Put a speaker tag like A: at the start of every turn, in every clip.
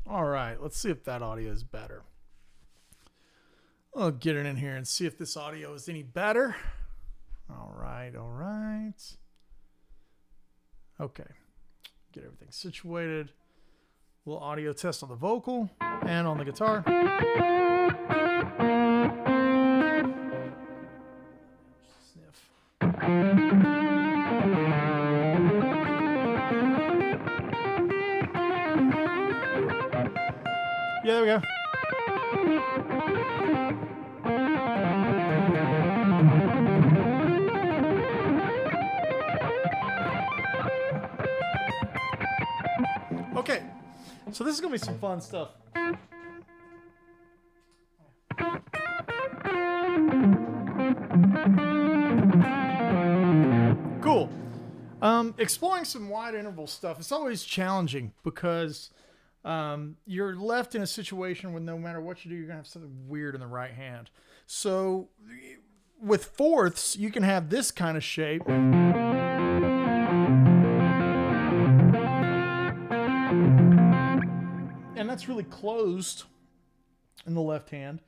A: All right, let's see if that audio is better. I'll get it in here and see if this audio is any better. All right. Okay, get everything situated. A little audio test on the vocal and on the guitar. Sniff. Yeah, there we go. Okay, so this is going to be some fun stuff. Cool. Exploring some wide interval stuff, it's always challenging because you're left in a situation where no matter what you do, you're going to have something weird in the right hand. So with fourths, you can have this kind of shape. And that's really closed in the left hand.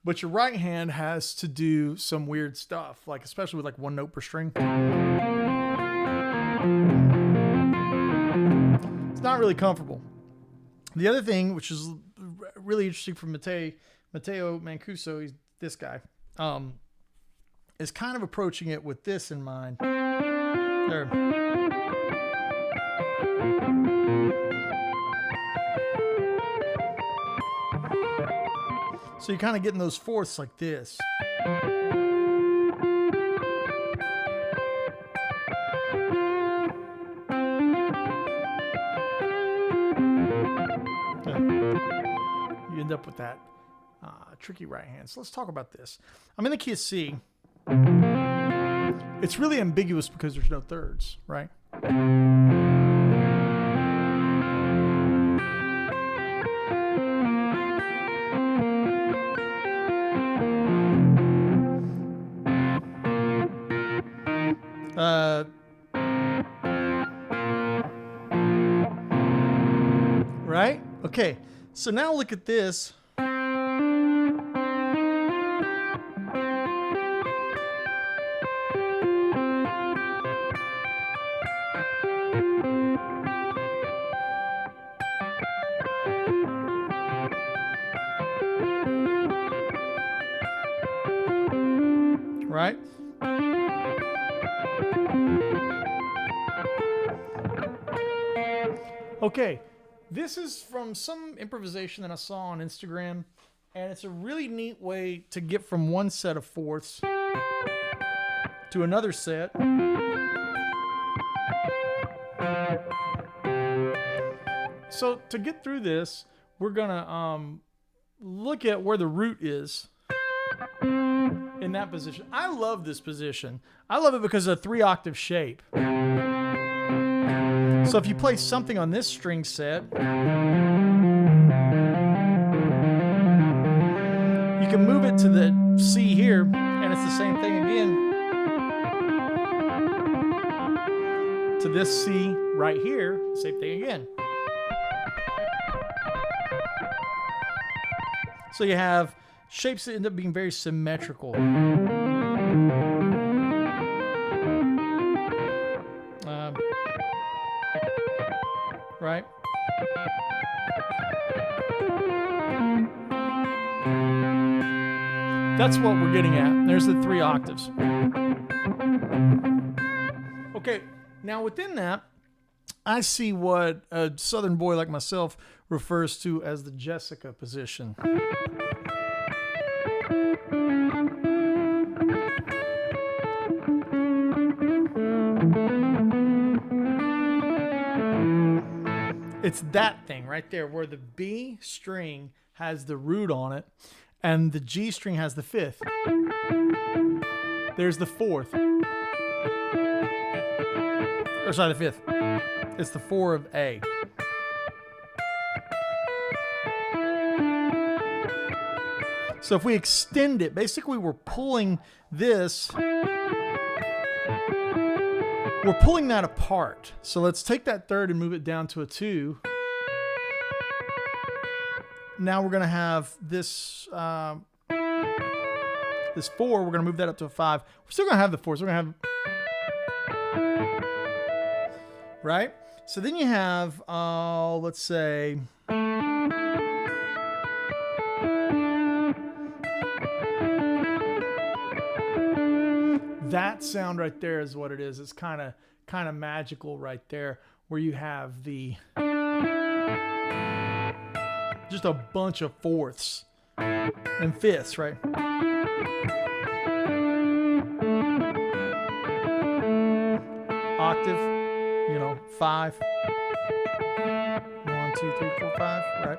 A: But your right hand has to do some weird stuff, like especially with like one note per string. It's not really comfortable. The other thing, which is really interesting from Matteo Mancuso, he's this guy, is kind of approaching it with this in mind. There. So you're kind of getting those fourths like this. You end up with that tricky right hand. So let's talk about this. I'm in the key of C. It's really ambiguous because there's no thirds, right? Right? Okay, so now look at this. Right? Okay, this is from some improvisation that I saw on Instagram, and it's a really neat way to get from one set of fourths to another set. So to get through this, we're gonna look at where the root is in that position. I love this position. I love it because of a 3-octave shape. So if you play something on this string set, you can move it to the C here, and it's the same thing again to this C right here, same thing again. So you have shapes that end up being very symmetrical. Right? That's what we're getting at. There's the 3 octaves. Okay, now within that, I see what a southern boy like myself refers to as the Jessica position. It's that thing right there where the B string has the root on it and the G string has the 5th. There's the 4th. Or sorry, the 5th. It's the 4 of A. So if we extend it, basically we're pulling this, we're pulling that apart. So let's take that third and move it down to a 2. now we're going to have this this 4. We're going to move that up to a 5. We're still going to have the 4. So we're going to have, right? So then you have, let's say, that sound right there is what it is. It's kind of magical right there, where you have the just a bunch of fourths and fifths, right? Octave, 5. 1, 2, 3, 4, 5, right?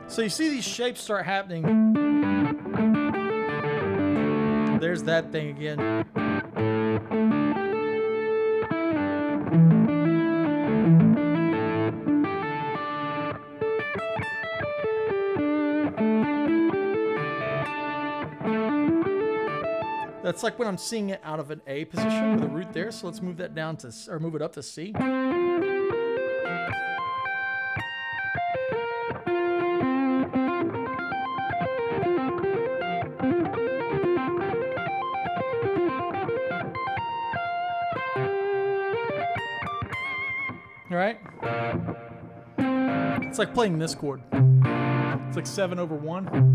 A: So you see these shapes start happening. There's that thing again. That's like when I'm seeing it out of an A position with a root there. So let's move that down to, or move it up to C. All right? It's like playing this chord. It's like 7 over 1.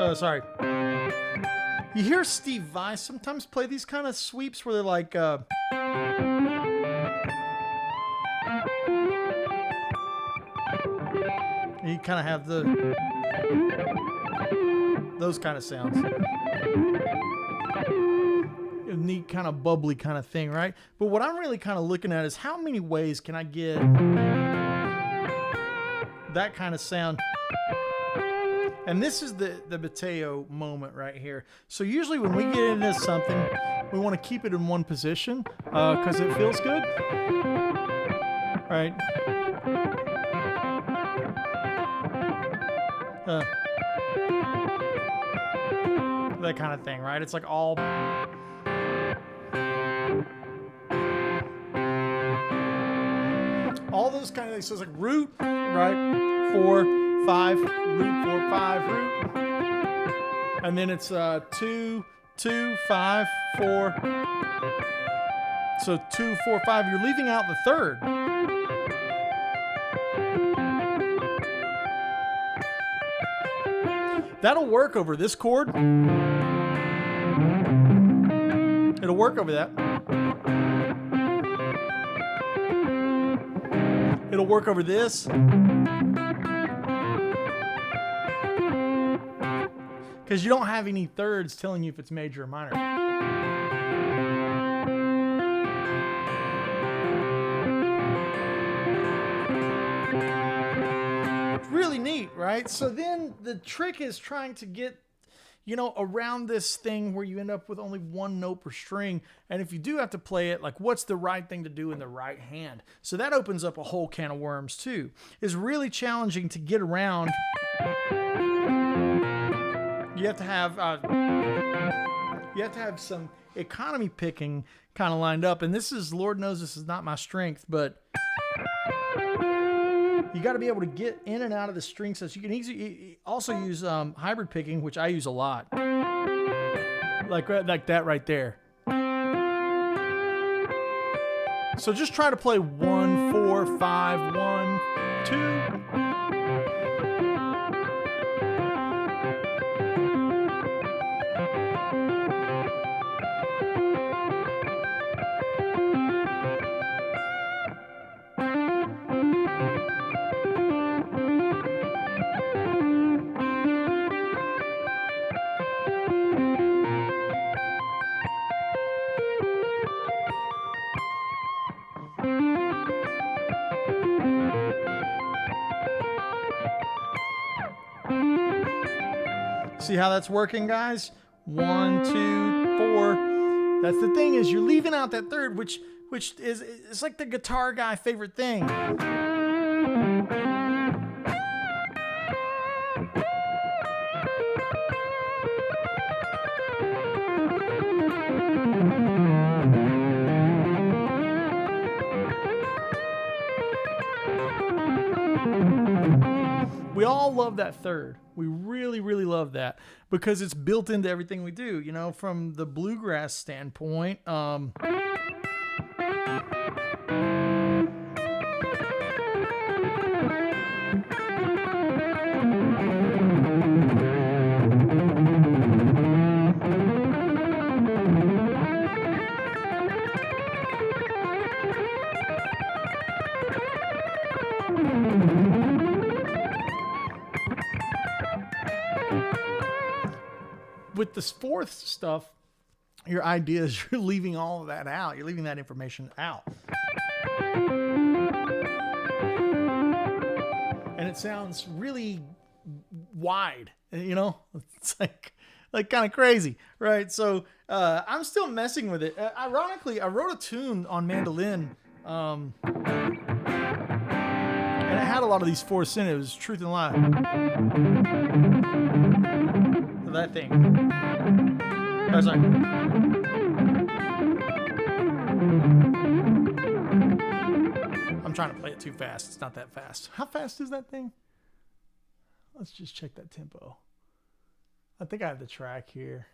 A: Oh, sorry. You hear Steve Vai sometimes play these kind of sweeps where they're like, you kind of have those kind of sounds. A neat kind of bubbly kind of thing, right? But what I'm really kind of looking at is how many ways can I get that kind of sound. And this is the Mateo moment right here. So usually when we get into something, we want to keep it in one position because it feels good. Right? That kind of thing, right? It's like all... all those kind of things. So it's like root, right? 4, 5, root, 4, 5, root. And then it's 2, 2, 5, 4. So 2, 4, 5. You're leaving out the third. That'll work over this chord. It'll work over that. It'll work over this. Because you don't have any thirds telling you if it's major or minor. It's really neat, right? So then the trick is trying to get, around this thing where you end up with only one note per string. And if you do have to play it, like what's the right thing to do in the right hand? So that opens up a whole can of worms too. It's really challenging to get around. You have to have some economy picking kind of lined up, and this is, Lord knows this is not my strength, but you got to be able to get in and out of the string sets. You can easily also use hybrid picking, which I use a lot, like that right there. So just try to play 1, 4, 5, 1, 2. See how that's working, guys? 1, 2, 4. That's the thing, is you're leaving out that third, which is, it's like the guitar guy favorite thing. We all love that third. We really, really love that because it's built into everything we do. You know, from the bluegrass standpoint, with this fourth stuff, your idea is you're leaving all of that out. You're leaving that information out. And it sounds really wide, you know? It's like kind of crazy, right? So I'm still messing with it. Ironically, I wrote a tune on mandolin, and it had a lot of these fourths in it. It was Truth and Lie. That thing. Oh, sorry. I'm trying to play it too fast. It's not that fast. How fast is that thing? Let's just check that tempo. I think I have the track here.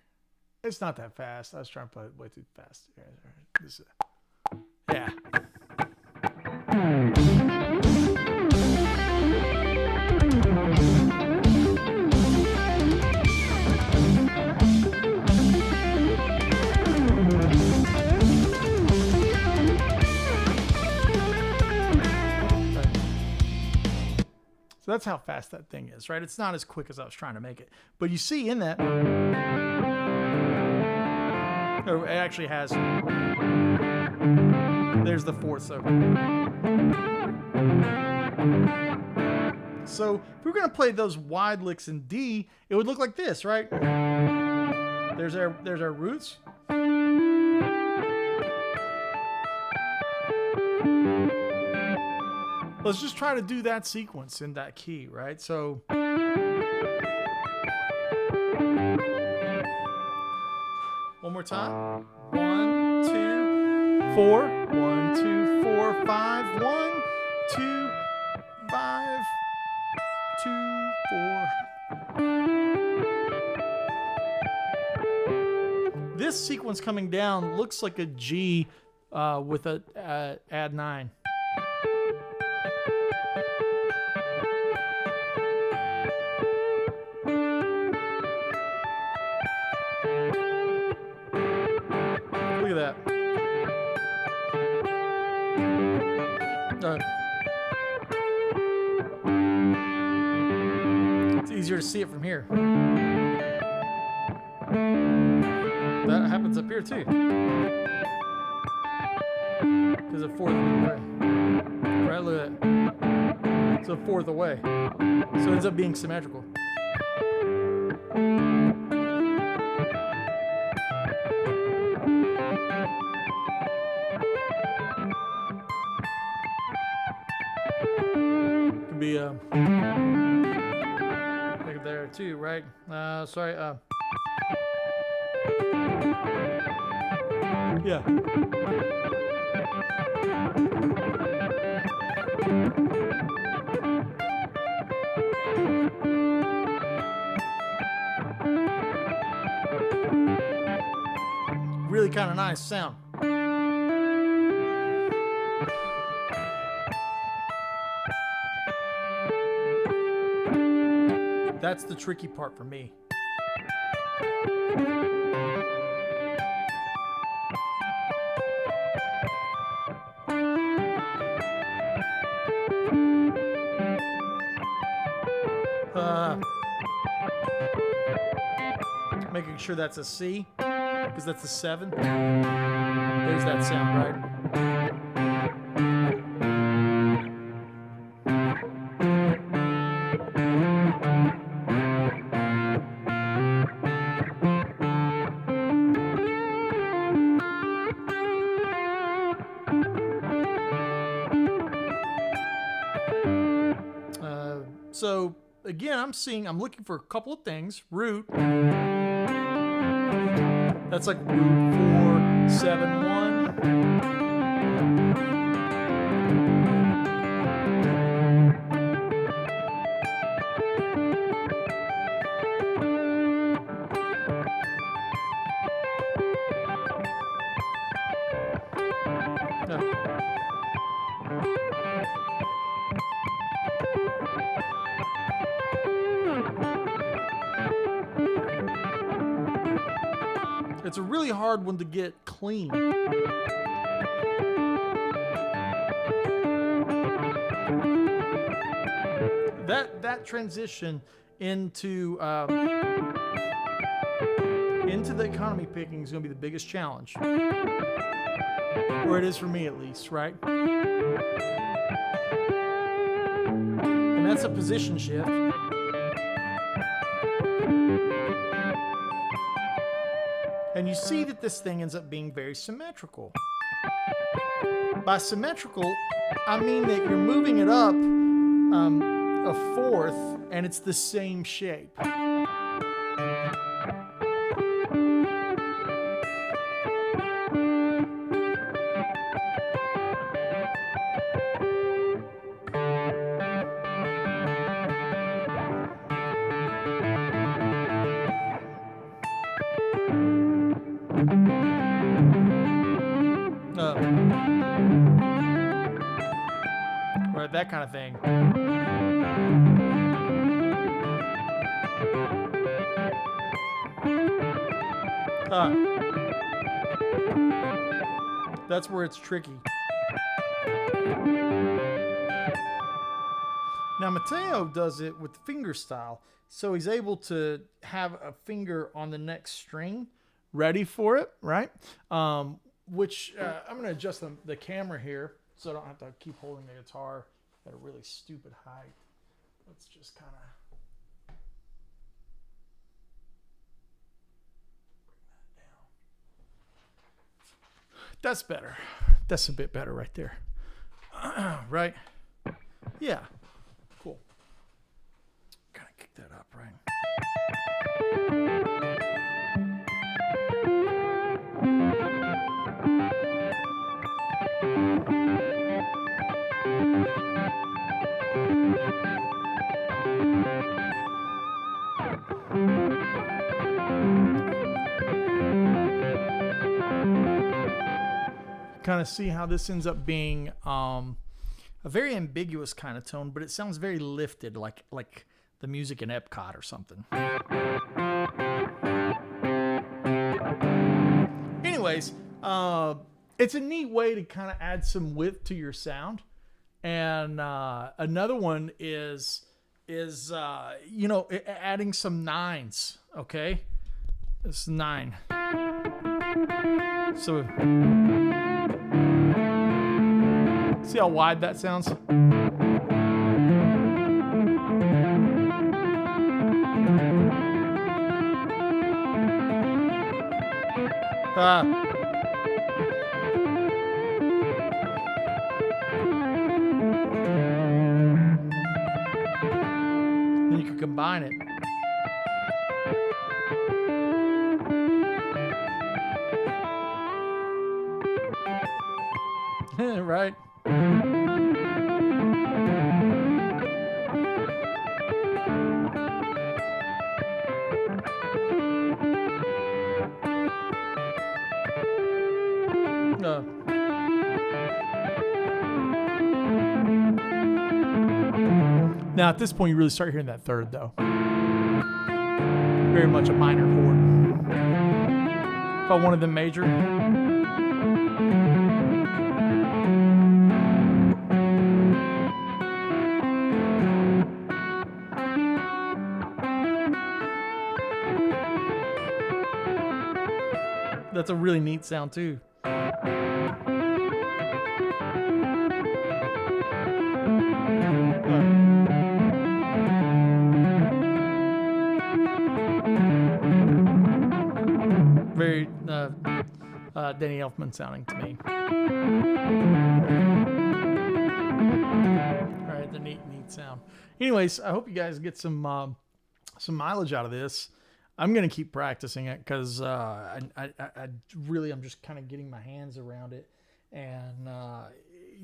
A: It's not that fast. I was trying to play it way too fast. Yeah. So that's how fast that thing is, right? It's not as quick as I was trying to make it. But you see in that, it actually has, there's the fourth. So if we're going to play those wide licks in D, it would look like this, right? There's our roots. Let's just try to do that sequence in that key, right? So one more time. 1, 2, 4. 1, 2, 4, 5. 1, 2, 5, 2, 4. This sequence coming down looks like a G with a add 9. Look at that. It's easier to see it from here. That happens up here too. Because a fourth away. Right, look at that. It's a fourth away. So it ends up being symmetrical. Could be look at there too, right? Sorry. Yeah. Really kind of nice sound. That's the tricky part for me. Making sure that's a C, because that's a 7. There's that sound, right? So again, I'm looking for a couple of things. Root. That's like root 4, 7, 1. It's a really hard one to get clean. That transition into the economy picking is going to be the biggest challenge, or it is for me at least, right? And that's a position shift. And you see that this thing ends up being very symmetrical. By symmetrical, I mean that you're moving it up a fourth, and it's the same shape. Right, that kind of thing. That's where it's tricky. Now Mateo does it with the finger style, so he's able to have a finger on the next string ready for it, right? Which I'm going to adjust the camera here so I don't have to keep holding the guitar at a really stupid height. Let's just kind of bring that down. That's better. That's a bit better right there. Right? Yeah. Cool. Kind of kick that up, right? Kind of see how this ends up being a very ambiguous kind of tone, but it sounds very lifted, like the music in Epcot or something. Anyways, it's a neat way to kind of add some width to your sound. And another one is adding some nines. Okay, it's 9. So see how wide that sounds? Then you can combine it. Right? Now at this point you really start hearing that third though. Very much a minor chord. If I wanted them major. That's a really neat sound too. Very Danny Elfman sounding to me. All right, the neat good sound. Anyways, I hope you guys get some mileage out of this. I'm going to keep practicing it because I'm just kind of getting my hands around it and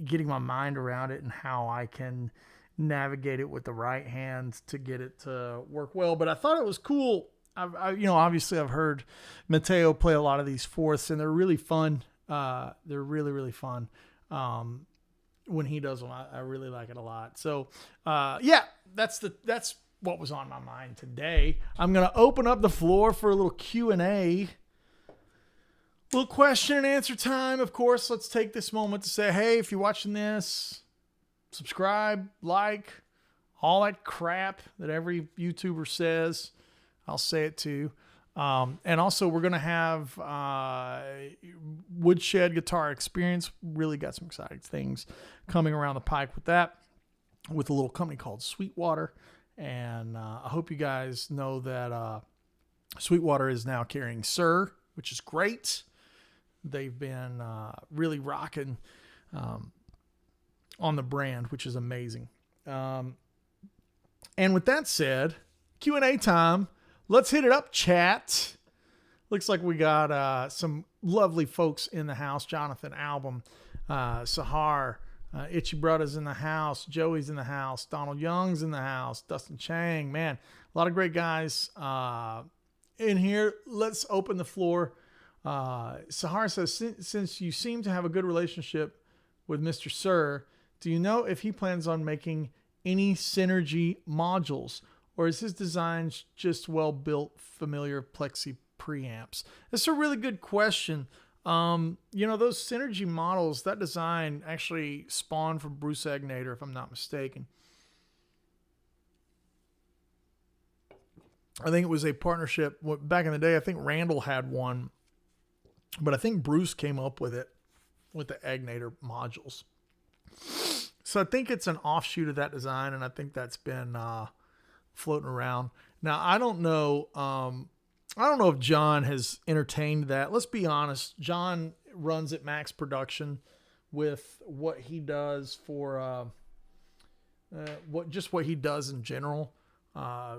A: getting my mind around it and how I can navigate it with the right hand to get it to work well. But I thought it was cool. Obviously I've heard Mateo play a lot of these fourths, and they're really fun. They're really, really fun. When he does them, I really like it a lot. So, that's what was on my mind today. I'm going to open up the floor for a little Q&A. Little question and answer time. Of course, let's take this moment to say, hey, if you're watching this, subscribe, like, all that crap that every YouTuber says. I'll say it too. And also we're going to have Woodshed Guitar Experience. Really got some exciting things coming around the pike with that, with a little company called Sweetwater. And I hope you guys know that Sweetwater is now carrying Sir, which is great. They've been really rocking on the brand, which is amazing. And with that said, Q&A time. Let's hit it up, chat. Looks like we got some lovely folks in the house. Jonathan Album, Sahar, Itchy Brothers in the house. Joey's in the house. Donald Young's in the house. Dustin Chang. Man, a lot of great guys in here. Let's open the floor. Sahar says, since you seem to have a good relationship with Mr. Sir, do you know if he plans on making any Synergy modules? Or is his design just well-built, familiar Plexi preamps? That's a really good question. Those Synergy models, that design actually spawned from Bruce Egnator, if I'm not mistaken. I think it was a partnership. Back in the day, I think Randall had one. But I think Bruce came up with it with the Egnator modules. So I think it's an offshoot of that design, and I think that's been floating around. Now, I don't know if John has entertained that. Let's be honest. John runs at max production with what he does for what he does in general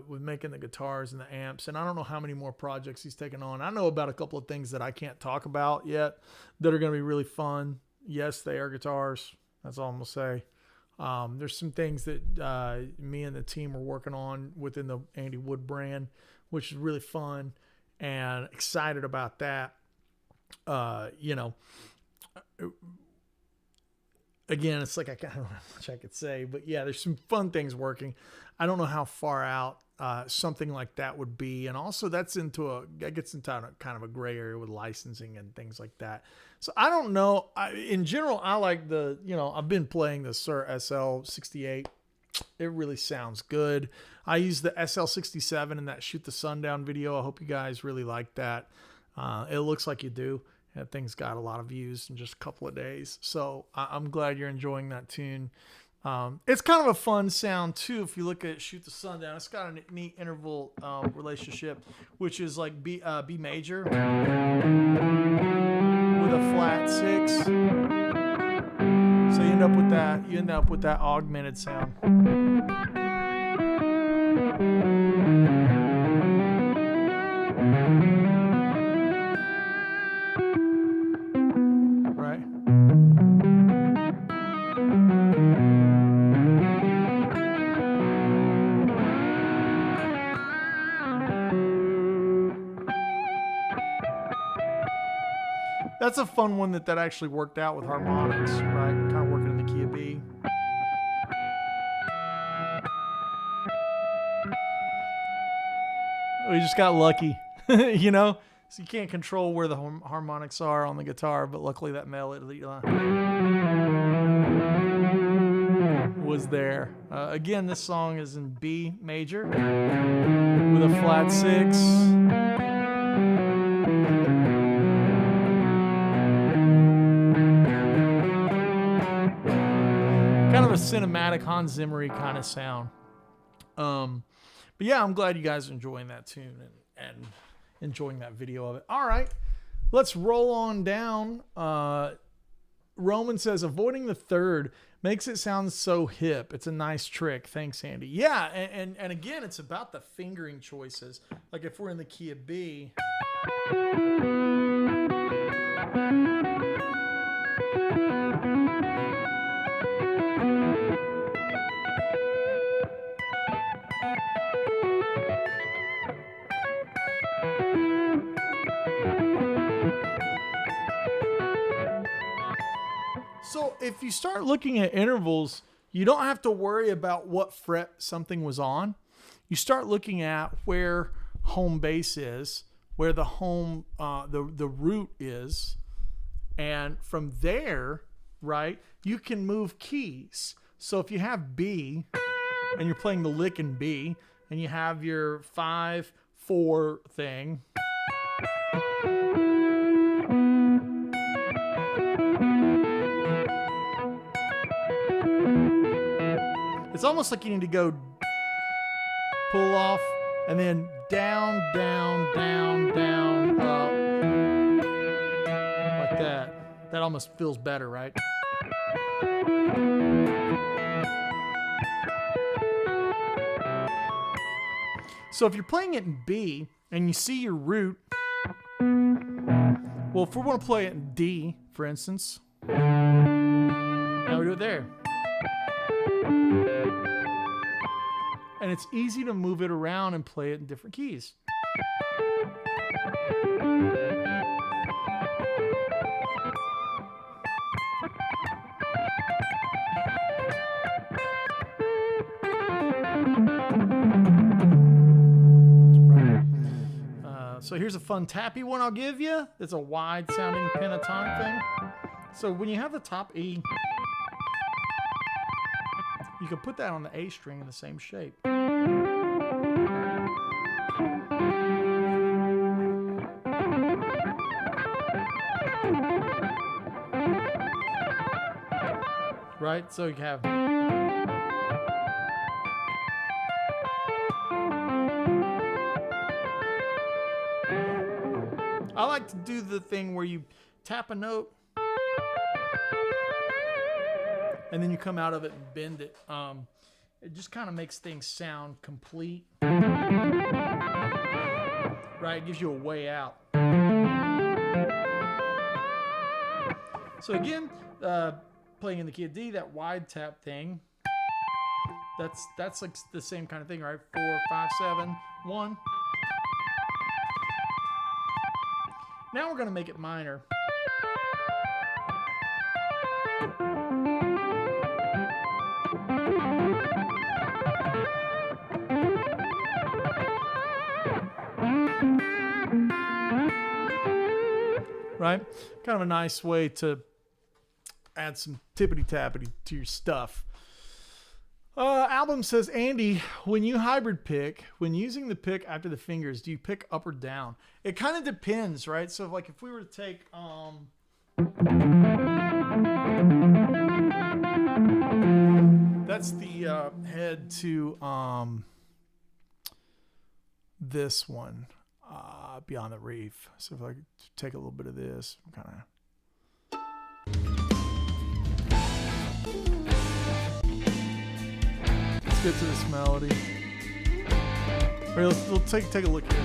A: with making the guitars and the amps. And I don't know how many more projects he's taken on. I know about a couple of things that I can't talk about yet that are going to be really fun. Yes, they are guitars. That's all I'm going to say. There's some things that me and the team are working on within the Andy Wood brand, which is really fun and excited about that. Again, it's like I don't know how much I could say, but yeah, there's some fun things working. I don't know how far out something like that would be, and also that gets into kind of a gray area with licensing and things like that. So I don't know. In general, I like I've been playing the Sir SL68. It really sounds good. I use the SL67 in that Shoot the Sundown video. I hope you guys really like that. It looks like you do. That thing's got a lot of views in just a couple of days. So I'm glad you're enjoying that tune. It's kind of a fun sound too. If you look at Shoot the Sundown, it's got a neat interval relationship, which is like B major with a flat 6. So you end up with that augmented sound. That's a fun one that actually worked out with harmonics, right? Kind of working in the key of B. We just got lucky, So you can't control where the harmonics are on the guitar, but luckily that melody was there. Again, this song is in B major with a flat 6. Kind of a cinematic Hans Zimmer-y kind of sound. But yeah, I'm glad you guys are enjoying that tune and enjoying that video of it. All right, let's roll on down Roman says, avoiding the third makes it sound so hip. It's a nice trick. Thanks, Andy. Yeah, and again, it's about the fingering choices. Like if we're in the key of B. So if you start looking at intervals, you don't have to worry about what fret something was on. You start looking at where home base is, where the home, the root is. And from there, right, you can move keys. So if you have B and you're playing the lick in B and you have your 5-4 thing, it's almost like you need to go pull off and then down, down, down, down, up. Like that. That almost feels better, right? So if you're playing it in B and you see your root, well, if we want to play it in D, for instance, now we do it there. And it's easy to move it around and play it in different keys. So here's a fun tappy one I'll give you. It's a wide sounding pentatonic thing. So when you have the top E, you can put that on the A string in the same shape. Right? So you have... I like to do the thing where you tap a note and then you come out of it and bend it. It just kind of makes things sound complete. Right? It gives you a way out. So again, playing in the key of D, that wide tap thing, that's like the same kind of thing, right? 4, 5, 7, 1. Now we're going to make it minor. Right? Kind of a nice way to add some tippity-tappity to your stuff. Album says, Andy, when you hybrid pick, when using the pick after the fingers, do you pick up or down? It kind of depends, right? So like if we were to take that's the head to this one, Beyond the Reef. So if I could take a little bit of this, kind of. Get to this melody. All right, let's take a look here.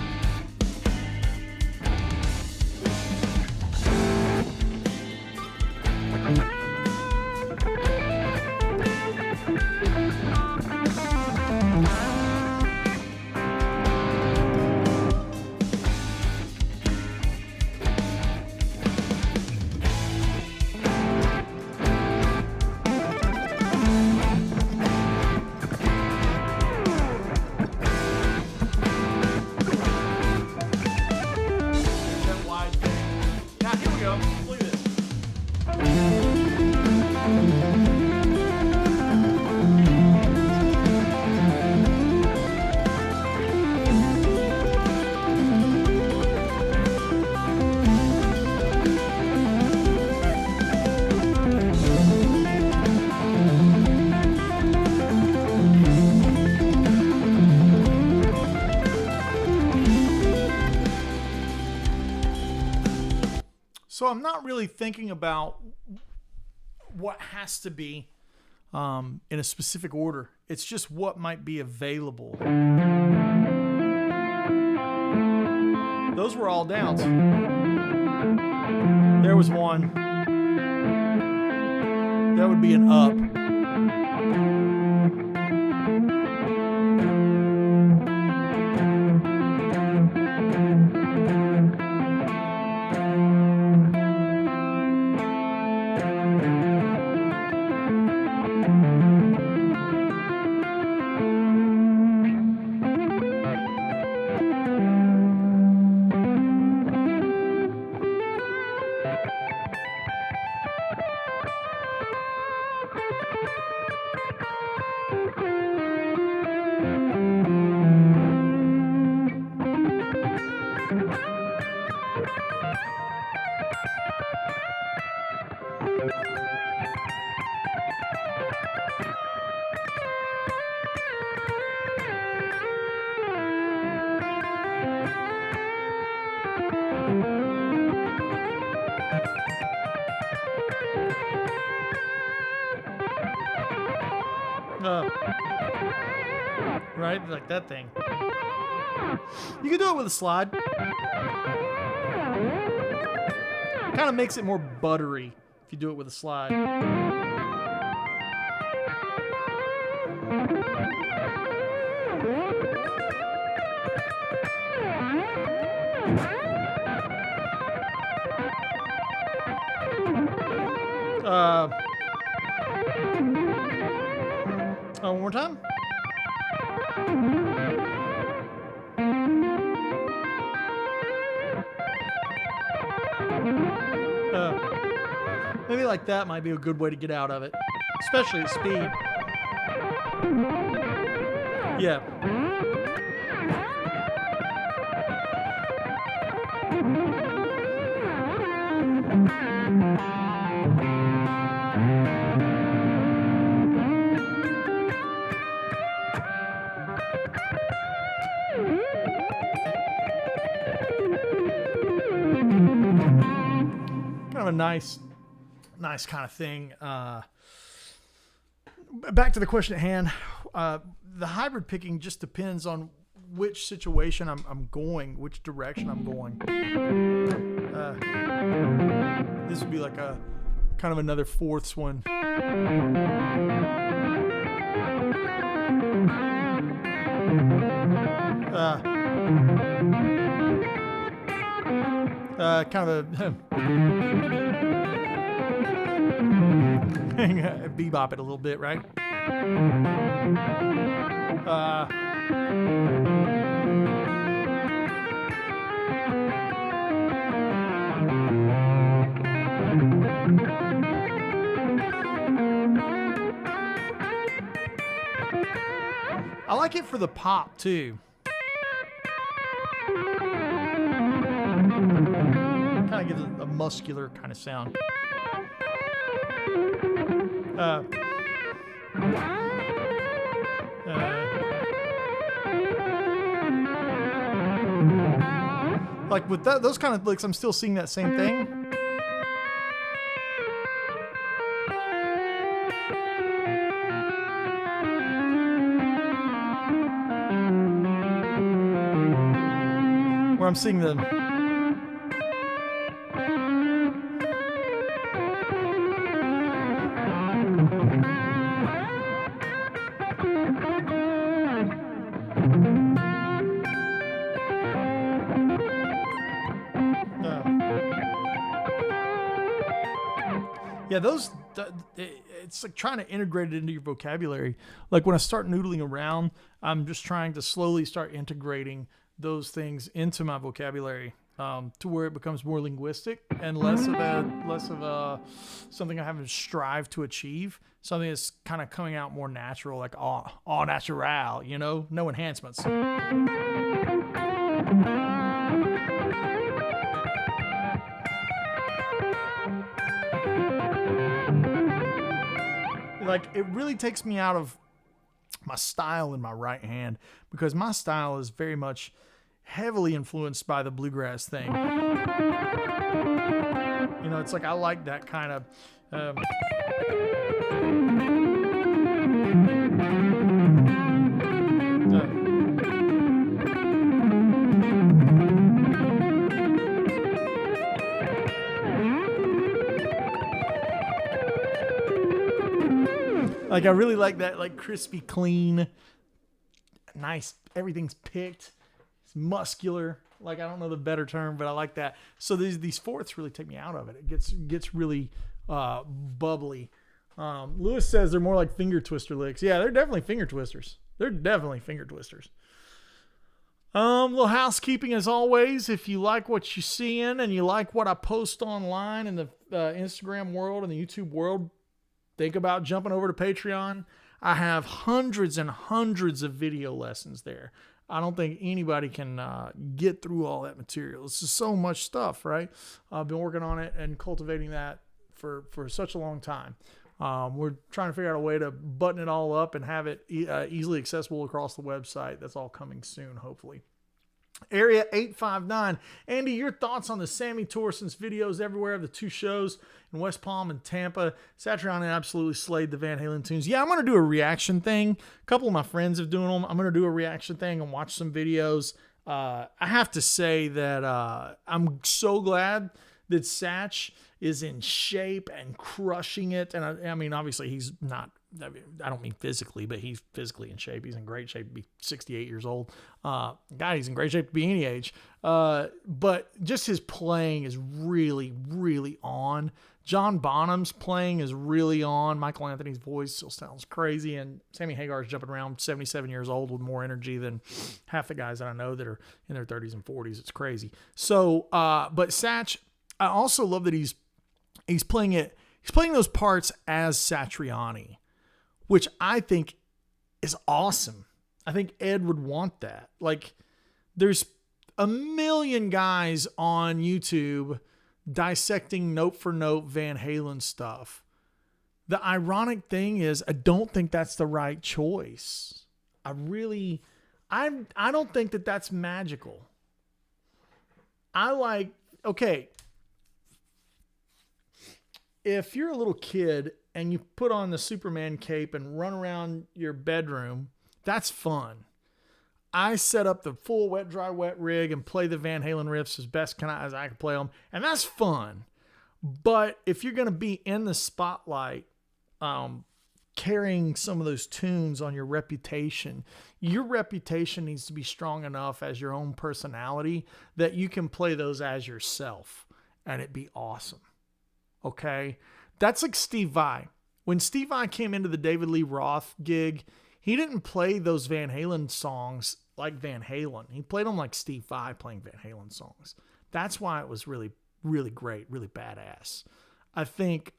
A: So I'm not really thinking about what has to be in a specific order. It's just what might be available. Those were all downs. There was one. That would be an up. Right? Like that thing. You can do it with a slide. Kind of makes it more buttery if you do it with a slide. One more time. Maybe like that might be a good way to get out of it, especially at speed. Yeah. Kind of a nice kind of thing. Back to the question at hand. The hybrid picking just depends on which situation I'm going, which direction I'm going. This would be like a kind of another fourths one. Kind of a bebop it a little bit, right? I like it for the pop too. Kind of gives it a muscular kind of sound. Like with those kind of licks, I'm still seeing that same thing. Where I'm seeing the it's like trying to integrate it into your vocabulary. Like when I start noodling around, I'm just trying to slowly start integrating those things into my vocabulary to where it becomes more linguistic and less of a something I have to strive to achieve. Something that's kind of coming out more natural, like all natural, no enhancements. Like it really takes me out of my style in my right hand, because my style is very much heavily influenced by the bluegrass thing. You know, it's like I like that kind of. Like I really like that, like crispy, clean, nice. Everything's picked. It's muscular. Like I don't know the better term, but I like that. So these fourths really take me out of it. It gets really bubbly. Lewis says they're more like finger twister licks. Yeah, they're definitely finger twisters. Little housekeeping as always. If you like what you're seeing and you like what I post online in the Instagram world and the YouTube world, think about jumping over to Patreon. I have hundreds and hundreds of video lessons there. I don't think anybody can get through all that material. It's just so much stuff, right? I've been working on it and cultivating that for such a long time. We're trying to figure out a way to button it all up and have it easily accessible across the website. That's all coming soon, hopefully. Area 859. Andy, your thoughts on the Sammy Torson's videos everywhere of the two shows in West Palm and Tampa? Satriani absolutely slayed the Van Halen tunes. Yeah, I'm going to do a reaction thing. A couple of my friends have doing them. I'm going to do a reaction thing and watch some videos. I have to say that I'm so glad that Satch is in shape and crushing it. And I mean, obviously he's not, I don't mean physically, but he's physically in shape. He's in great shape to be 68 years old. He's in great shape to be any age. But just his playing is really, really on. John Bonham's playing is really on. Michael Anthony's voice still sounds crazy. And Sammy Hagar's jumping around 77 years old with more energy than half the guys that I know that are in their 30s and 40s. It's crazy. So, but Satch, I also love that he's playing it. He's playing those parts as Satriani, which I think is awesome. I think Ed would want that. Like, there's a million guys on YouTube dissecting note for note Van Halen stuff. The ironic thing is, I don't think that's the right choice. I don't think that that's magical. Okay, if you're a little kid and you put on the Superman cape and run around your bedroom, that's fun. I set up the full wet, dry, wet rig and play the Van Halen riffs as best as I can play them, and that's fun. But if you're going to be in the spotlight, carrying some of those tunes on your reputation needs to be strong enough as your own personality that you can play those as yourself, and it'd be awesome. Okay? That's like Steve Vai. When Steve Vai came into the David Lee Roth gig, he didn't play those Van Halen songs like Van Halen. He played them like Steve Vai playing Van Halen songs. That's why it was really, really great, really badass. I think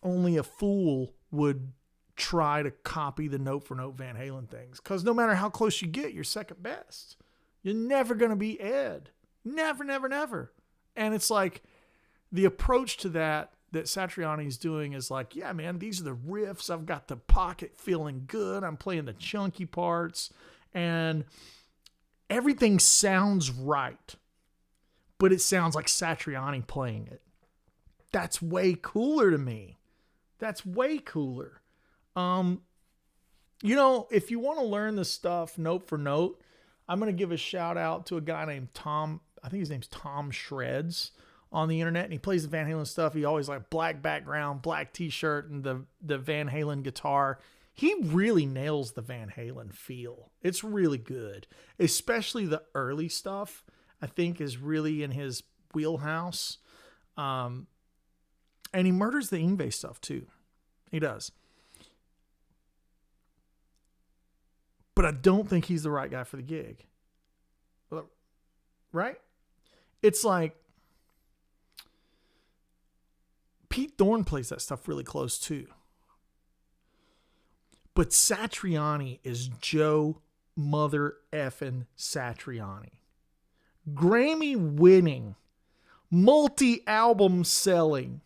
A: only a fool would try to copy the note for note Van Halen things, because no matter how close you get, you're second best. You're never going to be Ed. Never, never, never. And it's like the approach to that Satriani's doing is like, yeah, man, these are the riffs. I've got the pocket feeling good. I'm playing the chunky parts and everything sounds right, but it sounds like Satriani playing it. That's way cooler to me. That's way cooler. If you want to learn the stuff note for note, I'm going to give a shout out to a guy named Tom. I think his name's Tom Shreds on the internet, and he plays the Van Halen stuff. He always like black background, black t-shirt, and the Van Halen guitar. He really nails the Van Halen feel. It's really good, especially the early stuff. I think is really in his wheelhouse. And he murders the Yngwie stuff too. He does. But I don't think he's the right guy for the gig. Right? It's like Pete Thorne plays that stuff really close too. But Satriani is Joe mother effing Satriani. Grammy winning, multi-album selling,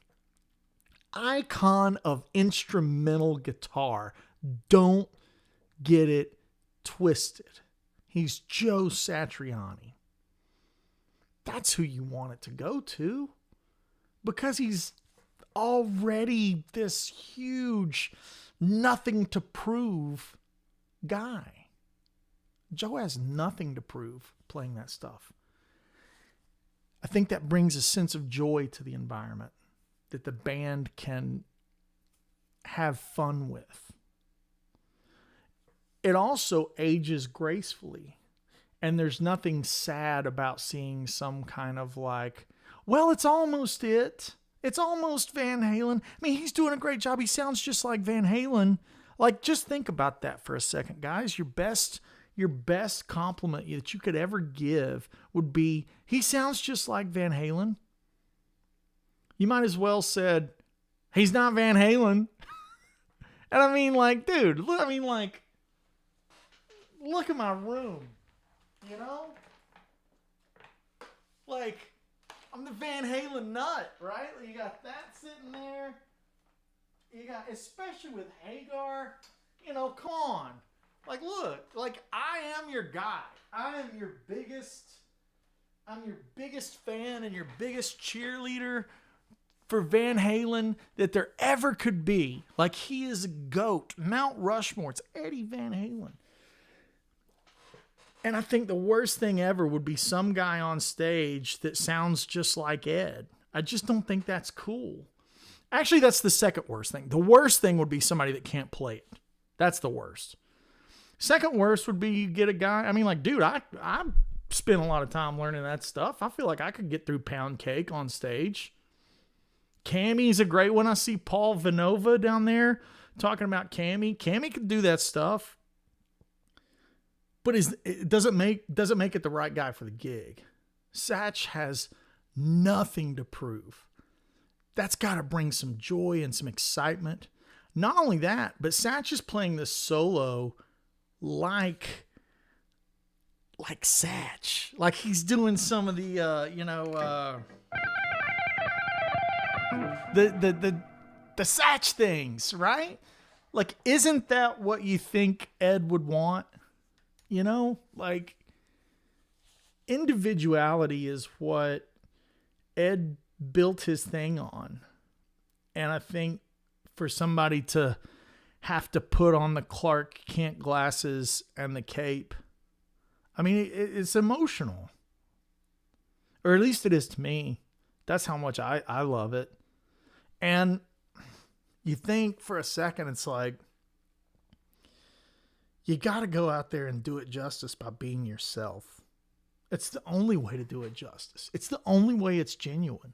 A: icon of instrumental guitar. Don't get it twisted. He's Joe Satriani. That's who you want it to go to, because he's already this huge, nothing to prove guy. Joe has nothing to prove playing that stuff. I think that brings a sense of joy to the environment that the band can have fun with. It also ages gracefully. And there's nothing sad about seeing some kind of like, well, it's almost it. It's almost Van Halen. I mean, he's doing a great job. He sounds just like Van Halen. Like, just think about that for a second, guys. Your best compliment that you could ever give would be, he sounds just like Van Halen. You might as well said, he's not Van Halen. And I mean, like, dude, look at my room. You know? Like, I'm the Van Halen nut, right? You got that sitting there. You got, especially with Hagar, you know, come on. Like, look, like, I am your guy. I'm your biggest fan and your biggest cheerleader for Van Halen that there ever could be. Like, he is a GOAT. Mount Rushmore. It's Eddie Van Halen. And I think the worst thing ever would be some guy on stage that sounds just like Ed. I just don't think that's cool. Actually, that's the second worst thing. The worst thing would be somebody that can't play it. That's the worst. Second worst would be you get a guy. I mean, like, dude, I spent a lot of time learning that stuff. I feel like I could get through Pound Cake on stage. Cammy's a great one. I see Paul Vinova down there talking about Cammy. Cammy could do that stuff. But it doesn't make it the right guy for the gig. Satch has nothing to prove. That's got to bring some joy and some excitement. Not only that, but Satch is playing this solo like Satch. Like he's doing some of the the Satch things, right? Like, isn't that what you think Ed would want? You know, like, individuality is what Ed built his thing on. And I think for somebody to have to put on the Clark Kent glasses and the cape, I mean, it's emotional. Or at least it is to me. That's how much I love it. And you think for a second, it's like, you got to go out there and do it justice by being yourself. It's the only way to do it justice. It's the only way it's genuine.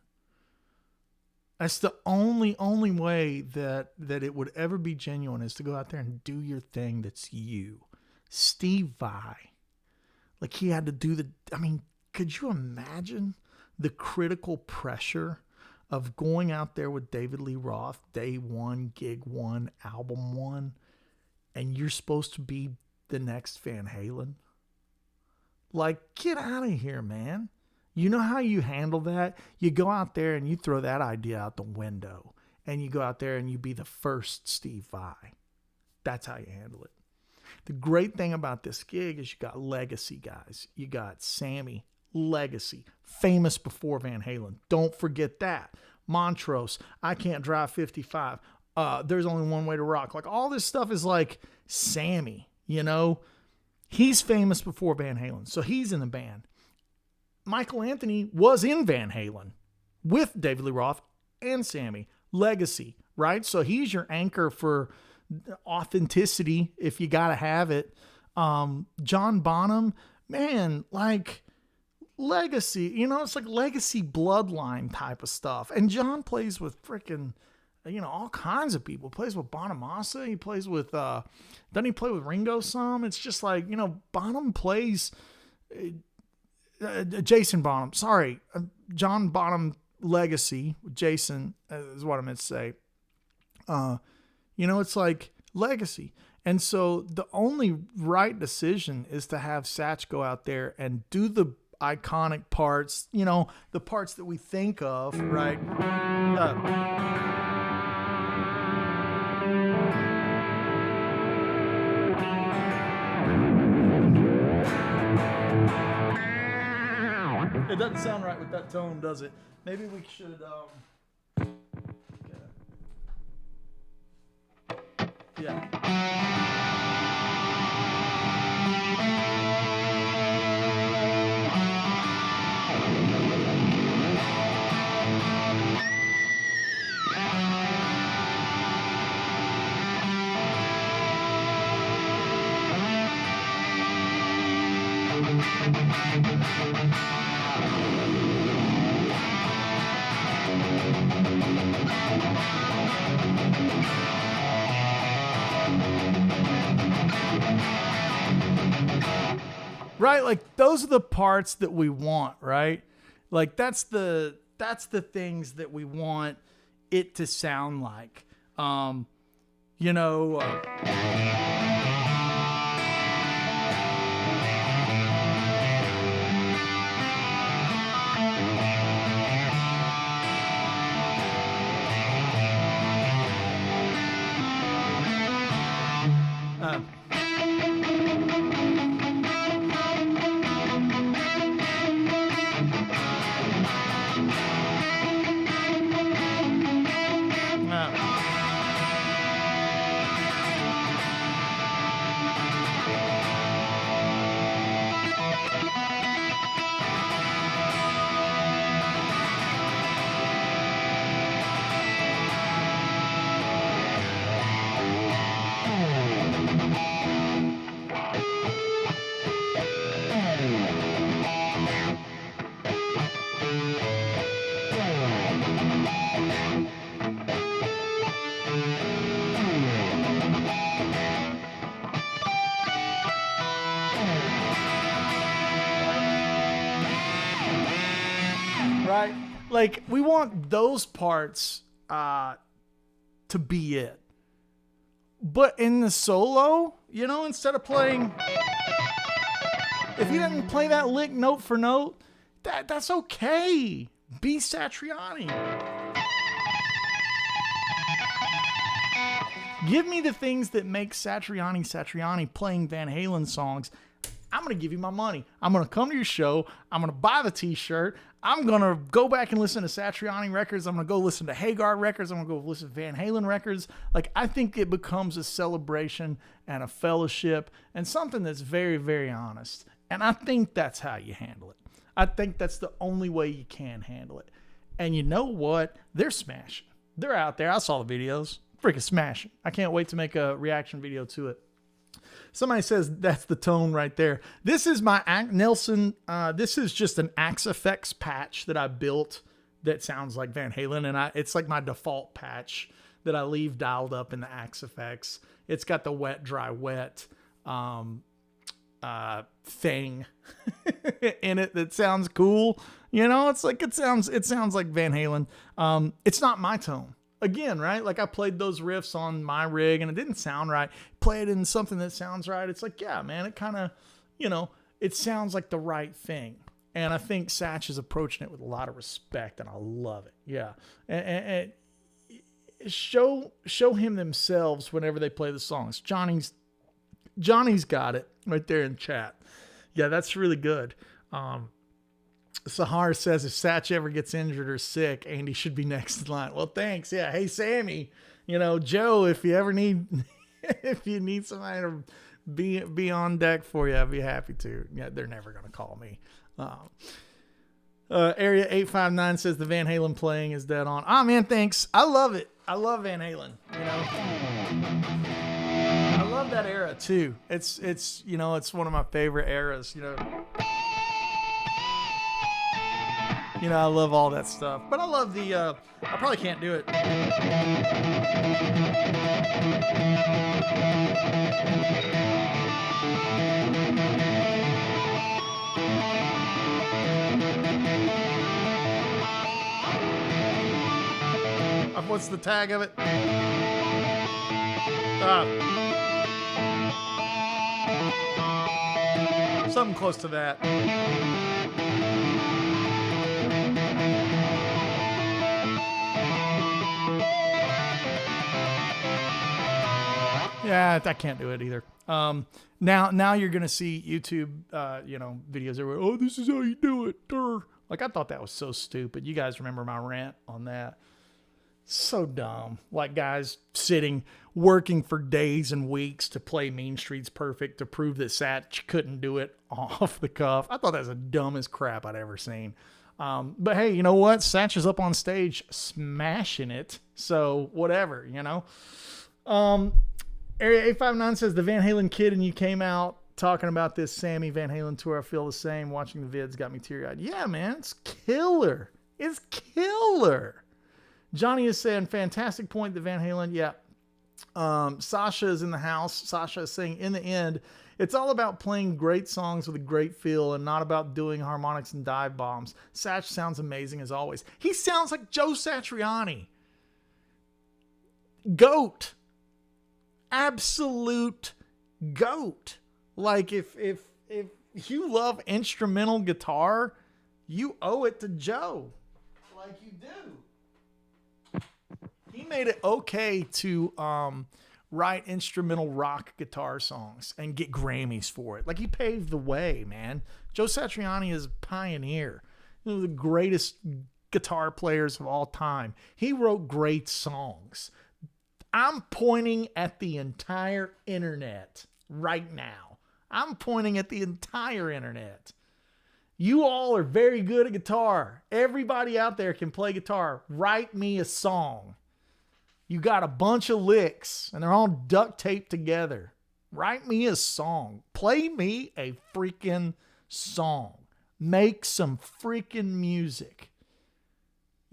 A: That's the only way that it would ever be genuine, is to go out there and do your thing that's you. Steve Vai. Like, he had to do could you imagine the critical pressure of going out there with David Lee Roth, day one, gig one, album one, and you're supposed to be the next Van Halen? Like, get out of here, man. You know how you handle that? You go out there and you throw that idea out the window. And you go out there and you be the first Steve Vai. That's how you handle it. The great thing about this gig is you got legacy guys. You got Sammy, legacy, famous before Van Halen. Don't forget that. Montrose, I Can't Drive 55. There's Only One Way to Rock. Like, all this stuff is like Sammy, you know? He's famous before Van Halen, so he's in the band. Michael Anthony was in Van Halen with David Lee Roth and Sammy. Legacy, right? So he's your anchor for authenticity if you got to have it. John Bonham, man, like, legacy, you know, it's like legacy bloodline type of stuff. And John plays with freaking, all kinds of people. He plays with Bonamassa. He plays with, doesn't he play with Ringo some? It's just like, Bonham plays, Jason Bonham, sorry, John Bonham legacy, Jason is what I meant to say. It's like legacy. And so the only right decision is to have Satch go out there and do the iconic parts, the parts that we think of, right? It doesn't sound right with that tone, does it? Maybe we should, yeah. Right, like those are the parts that we want, right? Like that's the things that we want it to sound like. You know, right? Like we want those parts to be it. But in the solo, you know, instead of playing, if you didn't play that lick note for note, that's okay. Be Satriani. Give me the things that make Satriani playing Van Halen songs. I'm going to give you my money. I'm going to come to your show. I'm going to buy the t-shirt. I'm going to go back and listen to Satriani records. I'm going to go listen to Hagar records. I'm going to go listen to Van Halen records. Like, I think it becomes a celebration and a fellowship and something that's very, very honest. And I think that's how you handle it. I think that's the only way you can handle it. And you know what? They're smashing. They're out there. I saw the videos. Freaking smashing. I can't wait to make a reaction video to it. Somebody says that's the tone right there. This is my Nelson. This is just an Axe Effects patch that I built that sounds like Van Halen. And it's like my default patch that I leave dialed up in the Axe Effects. It's got the wet, dry, wet thing in it that sounds cool. You know, it's like it sounds like Van Halen. It's not my tone. Again, right? Like I played those riffs on my rig and it didn't sound right. Play it in something that sounds right. It's like, yeah, man, it kind of, you know, it sounds like the right thing. And I think Satch is approaching it with a lot of respect and I love it. Yeah. And show him themselves whenever they play the songs. Johnny's got it right there in chat. Yeah, that's really good. Sahar says if Satch ever gets injured or sick, Andy should be next in line. Well, thanks. Yeah. Hey, Sammy, you know, Joe, if you ever need, if you need somebody to be on deck for you, I'd be happy to. Yeah. They're never going to call me. Area 859 says the Van Halen playing is dead on. Ah, man, thanks. I love it. I love Van Halen, you know. I love that era too. It's, you know, it's one of my favorite eras, you know. You know, I love all that stuff. But I love the, I probably can't do it. What's the tag of it? Something close to that. Yeah, I can't do it either. Now you're gonna see YouTube, you know, videos everywhere. Oh, this is how you do it. Like, I thought that was so stupid. You guys remember my rant on that? So dumb. Like, guys working for days and weeks to play Mean Streets Perfect to prove that Satch couldn't do it off the cuff. I thought that was the dumbest crap I'd ever seen. But hey, you know what? Satch is up on stage smashing it. So whatever, you know. Area 859 says the Van Halen kid and you came out talking about this Sammy Van Halen tour. I feel the same. Watching the vids got me teary-eyed. Yeah, man, it's killer. It's killer. Johnny is saying, fantastic point, the Van Halen. Yeah. Sasha is in the house. Sasha is saying, in the end, it's all about playing great songs with a great feel and not about doing harmonics and dive bombs. Satch sounds amazing as always. He sounds like Joe Satriani. GOAT. Absolute GOAT. Like, if you love instrumental guitar, you owe it to Joe. Like you do. He made it okay to write instrumental rock guitar songs and get Grammys for it. Like, he paved the way, man. Joe Satriani is a pioneer. One of the greatest guitar players of all time. He wrote great songs. I'm pointing at the entire internet right now. I'm pointing at the entire internet. You all are very good at guitar. Everybody out there can play guitar. Write me a song. You got a bunch of licks and they're all duct taped together. Write me a song. Play me a freaking song. Make some freaking music.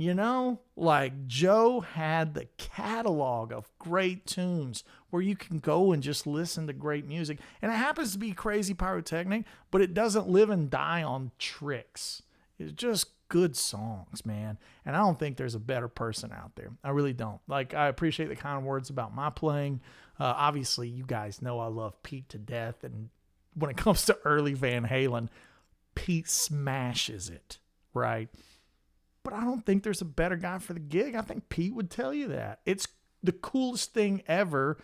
A: You know, like Joe had the catalog of great tunes where you can go and just listen to great music. And it happens to be crazy pyrotechnic, but it doesn't live and die on tricks. It's just good songs, man. And I don't think there's a better person out there. I really don't. Like, I appreciate the kind words about my playing. Obviously, you guys know I love Pete to death. And when it comes to early Van Halen, Pete smashes it, right? But I don't think there's a better guy for the gig. I think Pete would tell you that. It's the coolest thing ever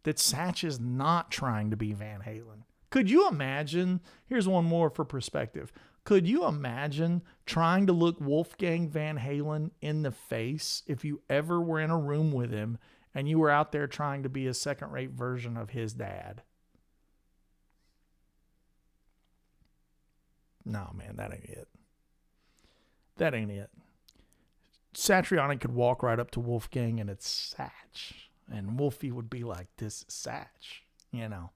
A: that Satch is not trying to be Van Halen. Could you imagine? Here's one more for perspective. Could you imagine trying to look Wolfgang Van Halen in the face if you ever were in a room with him and you were out there trying to be a second-rate version of his dad? No, man, that ain't it. That ain't it. Satriani could walk right up to Wolfgang and it's Satch. And Wolfie would be like, this is Satch. You know,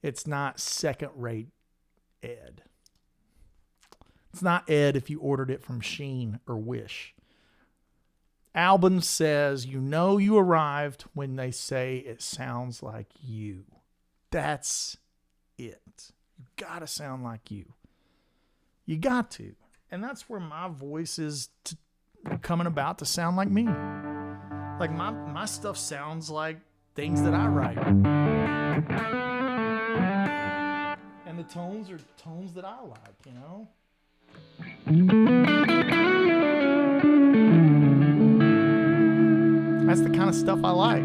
A: it's not second-rate Ed. It's not Ed if you ordered it from Shein or Wish. Albin says, you know you arrived when they say it sounds like you. That's it. You got to sound like you. You got to. And that's where my voice is coming about to sound like me. Like my stuff sounds like things that I write. And the tones are tones that I like, you know? That's the kind of stuff I like.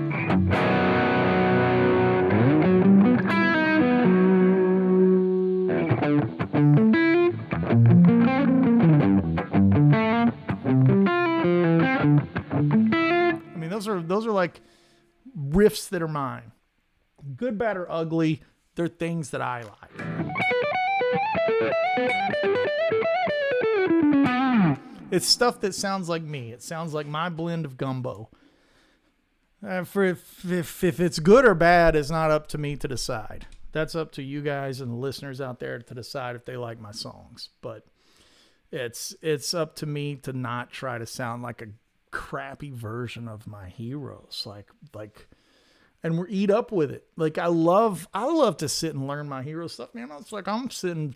A: Those are like riffs that are mine. Good, bad, or ugly, they're things that I like. It's stuff that sounds like me. It sounds like my blend of gumbo. If it's good or bad, it's not up to me to decide. That's up to you guys and the listeners out there to decide if they like my songs. But it's up to me to not try to sound like a crappy version of my heroes. Like, and we're eat up with it. Like, I love to sit and learn my hero stuff, man. It's like I'm sitting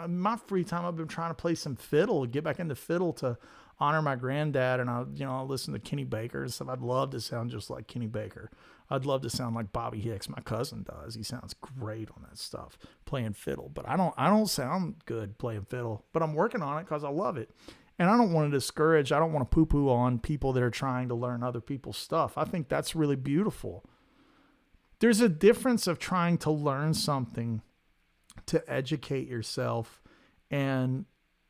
A: my free time. I've been trying to play some fiddle, get back into fiddle to honor my granddad. And I'll listen to Kenny Baker and stuff. I'd love to sound just like Kenny Baker. I'd love to sound like Bobby Hicks. My cousin does. He sounds great on that stuff, playing fiddle. But I don't sound good playing fiddle. But I'm working on it because I love it. And I don't want to discourage. I don't want to poo-poo on people that are trying to learn other people's stuff. I think that's really beautiful. There's a difference of trying to learn something to educate yourself and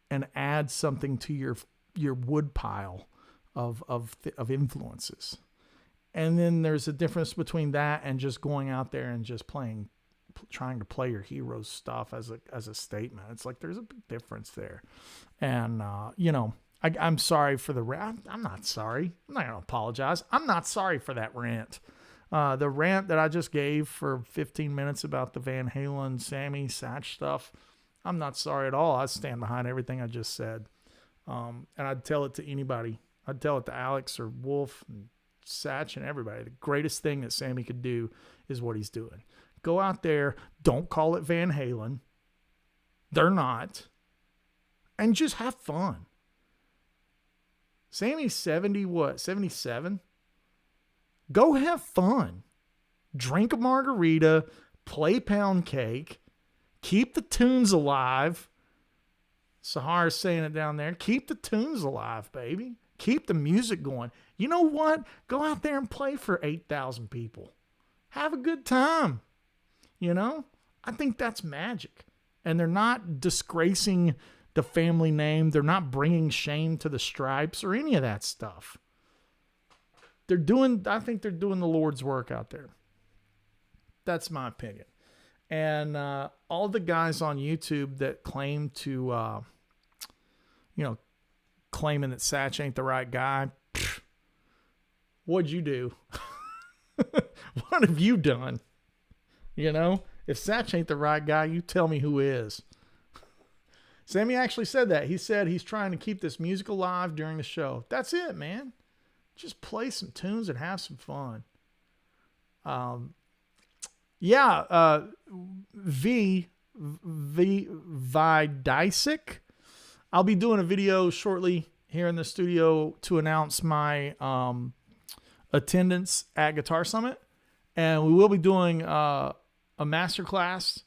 A: and add something to your wood pile of influences. And then there's a difference between that and just going out there and just trying to play your hero's stuff as a statement. It's like there's a big difference there. And I'm sorry for the rant. I'm not sorry. I'm not gonna apologize. I'm not sorry for that rant. The rant that I just gave for 15 minutes about the Van Halen, Sammy, Satch stuff, I'm not sorry at all. I stand behind everything I just said. And I'd tell it to anybody. I'd tell it to Alex or Wolf and Satch and everybody. The greatest thing that Sammy could do is what he's doing. Go out there. Don't call it Van Halen. They're not. And just have fun. Sammy's 77? Go have fun. Drink a margarita. Play pound cake. Keep the tunes alive. Sahara's saying it down there. Keep the tunes alive, baby. Keep the music going. You know what? Go out there and play for 8,000 people. Have a good time. I think that's magic. And they're not disgracing the family name. They're not bringing shame to the Stripes or any of that stuff. I think they're doing the Lord's work out there. That's my opinion. And all the guys on YouTube that claim to, claiming that Satch ain't the right guy, what'd you do? What have you done? If Satch ain't the right guy, you tell me who is. Sammy actually said that. He said he's trying to keep this music alive during the show. That's it, man. Just play some tunes and have some fun. V Vidisic. I'll be doing a video shortly here in the studio to announce my attendance at Guitar Summit. And we will be doing a masterclass.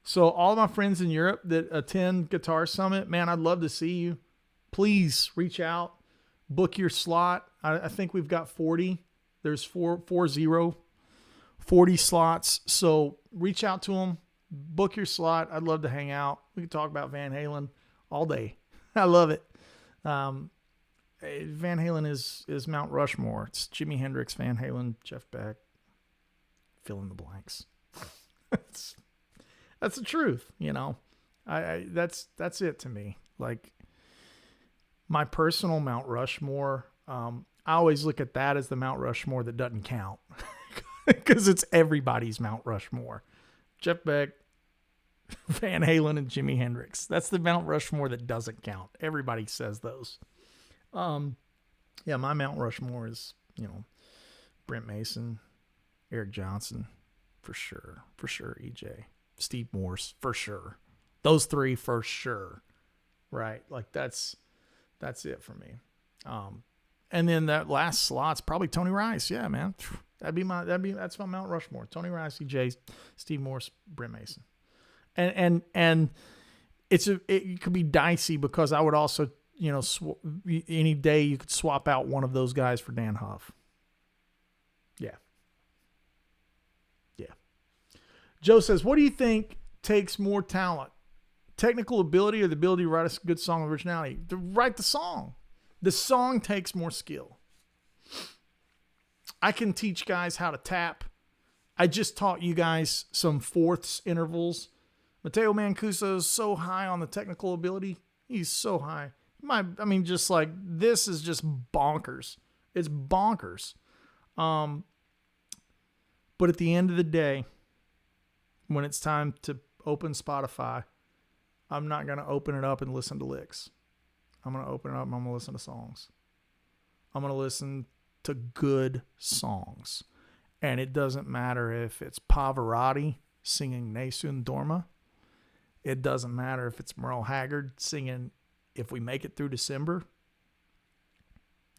A: So all of my friends in Europe that attend Guitar Summit, man, I'd love to see you. Please reach out, book your slot. I think we've got 40. There's 40 slots. So reach out to them, book your slot. I'd love to hang out. We can talk about Van Halen all day. I love it. Van Halen is Mount Rushmore. It's Jimi Hendrix, Van Halen, Jeff Beck. Fill in the blanks. That's the truth, that's it to me. Like my personal Mount Rushmore, I always look at that as the Mount Rushmore that doesn't count because it's everybody's Mount Rushmore. Jeff Beck, Van Halen, and Jimi Hendrix. That's the Mount Rushmore that doesn't count. Everybody says those. My Mount Rushmore is, Brent Mason, Eric Johnson, for sure, EJ. Steve Morse, for sure. Those three, for sure. Right? Like, that's it for me. And then that last slot's probably Tony Rice. Yeah, man. That's my Mount Rushmore. Tony Rice, EJ, Steve Morse, Brent Mason. And it could be dicey because I would also, any day you could swap out one of those guys for Dan Huff. Yeah. Joe says, what do you think takes more talent? Technical ability or the ability to write a good song with originality? To write the song. The song takes more skill. I can teach guys how to tap. I just taught you guys some fourths intervals. Matteo Mancuso is so high on the technical ability. He's so high. Just like, this is just bonkers. It's bonkers. But at the end of the day, when it's time to open Spotify, I'm not going to open it up and listen to licks. I'm going to open it up and I'm going to listen to songs. I'm going to listen to good songs. And it doesn't matter if it's Pavarotti singing Nessun Dorma. It doesn't matter if it's Merle Haggard singing If We Make It Through December.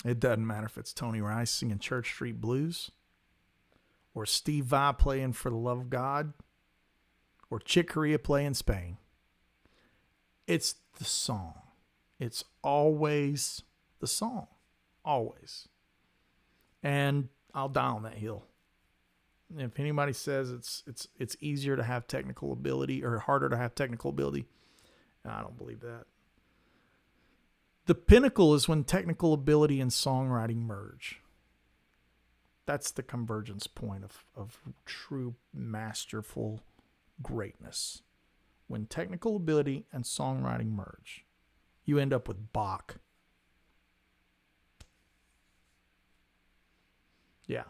A: It doesn't matter if it's Tony Rice singing Church Street Blues. Or Steve Vai playing For the Love of God. Or Chick Corea playing Spain. It's the song. It's always the song. Always. And I'll die on that hill. If anybody says it's easier to have technical ability or harder to have technical ability, I don't believe that. The pinnacle is when technical ability and songwriting merge. That's the convergence point of true masterful greatness. When technical ability and songwriting merge, you end up with Bach. Yeah.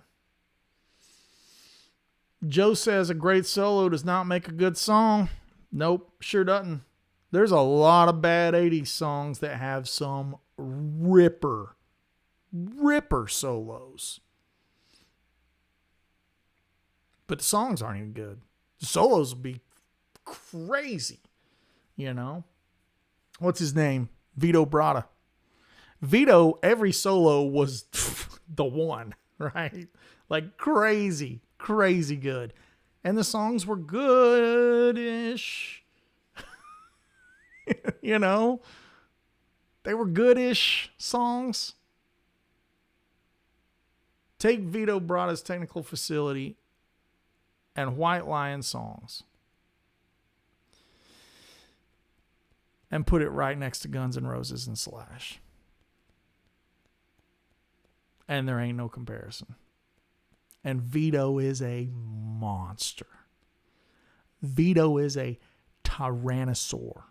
A: Joe says a great solo does not make a good song. Nope, sure doesn't. There's a lot of bad 80s songs that have some ripper solos. But the songs aren't even good. The solos will be crazy, you know? What's his name? Vito Bratta. Vito, every solo was the one, right? Like crazy good. And the songs were good-ish. You know? They were good-ish songs. Take Vito Bratta's technical facility and White Lion songs and put it right next to Guns N' Roses and Slash. And there ain't no comparison. And Vito is a monster. Vito is a tyrannosaur.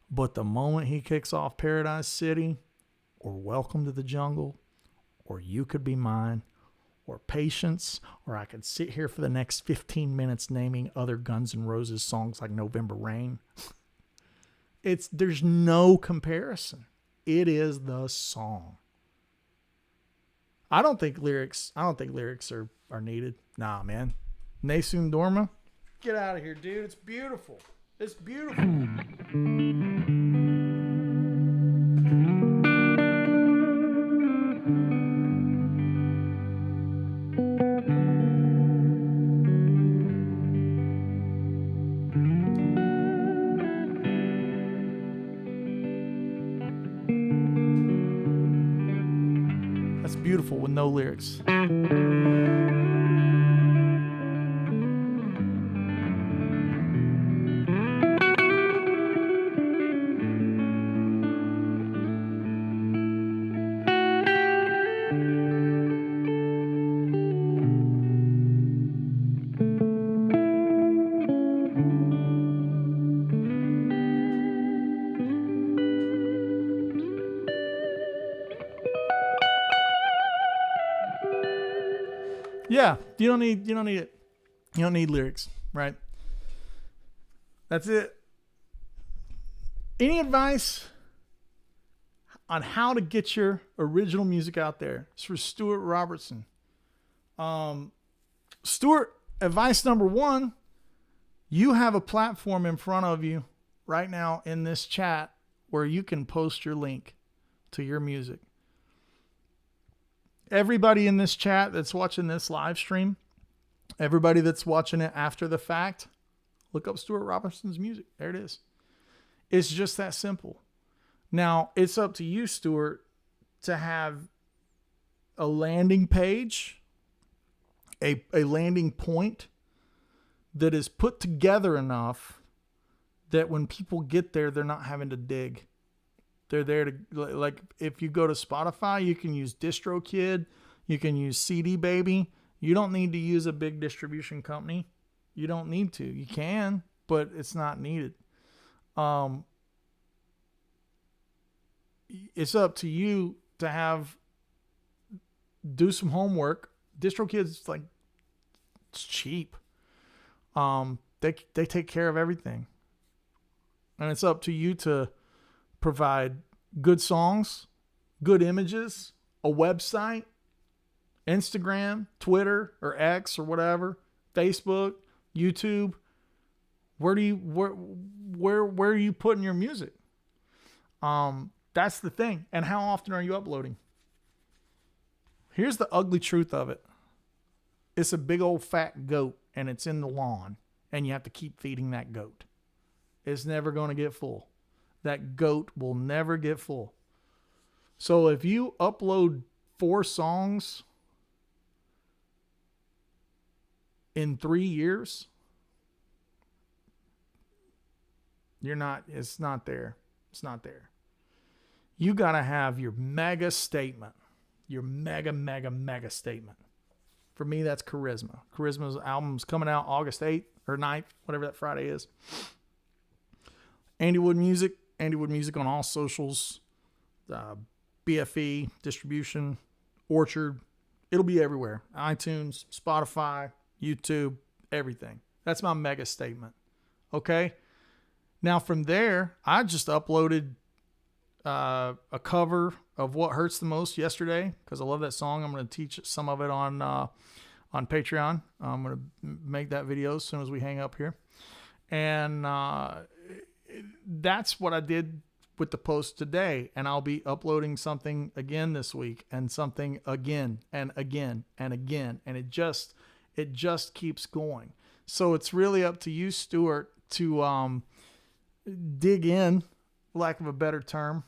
A: But the moment he kicks off Paradise City, or Welcome to the Jungle, or You Could Be Mine, or Patience, or I could sit here for the next 15 minutes naming other Guns N' Roses songs like November Rain. There's no comparison. It is the song. I don't think lyrics are needed. Nah, man. Nessun Dorma, get out of here, dude. It's beautiful. It's beautiful. That's beautiful with no lyrics. Yeah, you don't need it. You don't need lyrics, right? That's it. Any advice on how to get your original music out there? It's for Stuart Robertson. Stuart, advice number 1, you have a platform in front of you right now in this chat where you can post your link to your music. Everybody in this chat that's watching this live stream, everybody that's watching it after the fact, look up Stuart Robertson's music. There it is. It's just that simple. Now, it's up to you, Stuart, to have a landing page, a landing point that is put together enough that when people get there, they're not having to dig. They're there to, like, if you go to Spotify, you can use DistroKid, you can use CD Baby. You don't need to use a big distribution company. You don't need to. You can, but it's not needed. It's up to you to do some homework. DistroKid's like, it's cheap. They take care of everything. And it's up to you to provide good songs, good images, a website, Instagram, Twitter, or X or whatever, Facebook, YouTube. Where are you putting your music? That's the thing. And how often are you uploading? Here's the ugly truth of it. It's a big old fat goat and it's in the lawn and you have to keep feeding that goat. It's never going to get full. That goat will never get full. So if you upload 4 songs in 3 years, it's not there. It's not there. you got to have your mega statement, your mega statement. For me, that's Charisma. Charisma's album's coming out August 8th or 9th, whatever that Friday is. Andy Wood Music on all socials, BFE, distribution, Orchard. It'll be everywhere. iTunes, Spotify, YouTube, everything. That's my mega statement. Okay? Now from there, I just uploaded a cover of What Hurts the Most yesterday because I love that song. I'm going to teach some of it on Patreon. I'm going to make that video as soon as we hang up here. And that's what I did with the post today. And I'll be uploading something again this week and something again and again and again. And it just keeps going. So it's really up to you, Stuart, to dig in, for lack of a better term.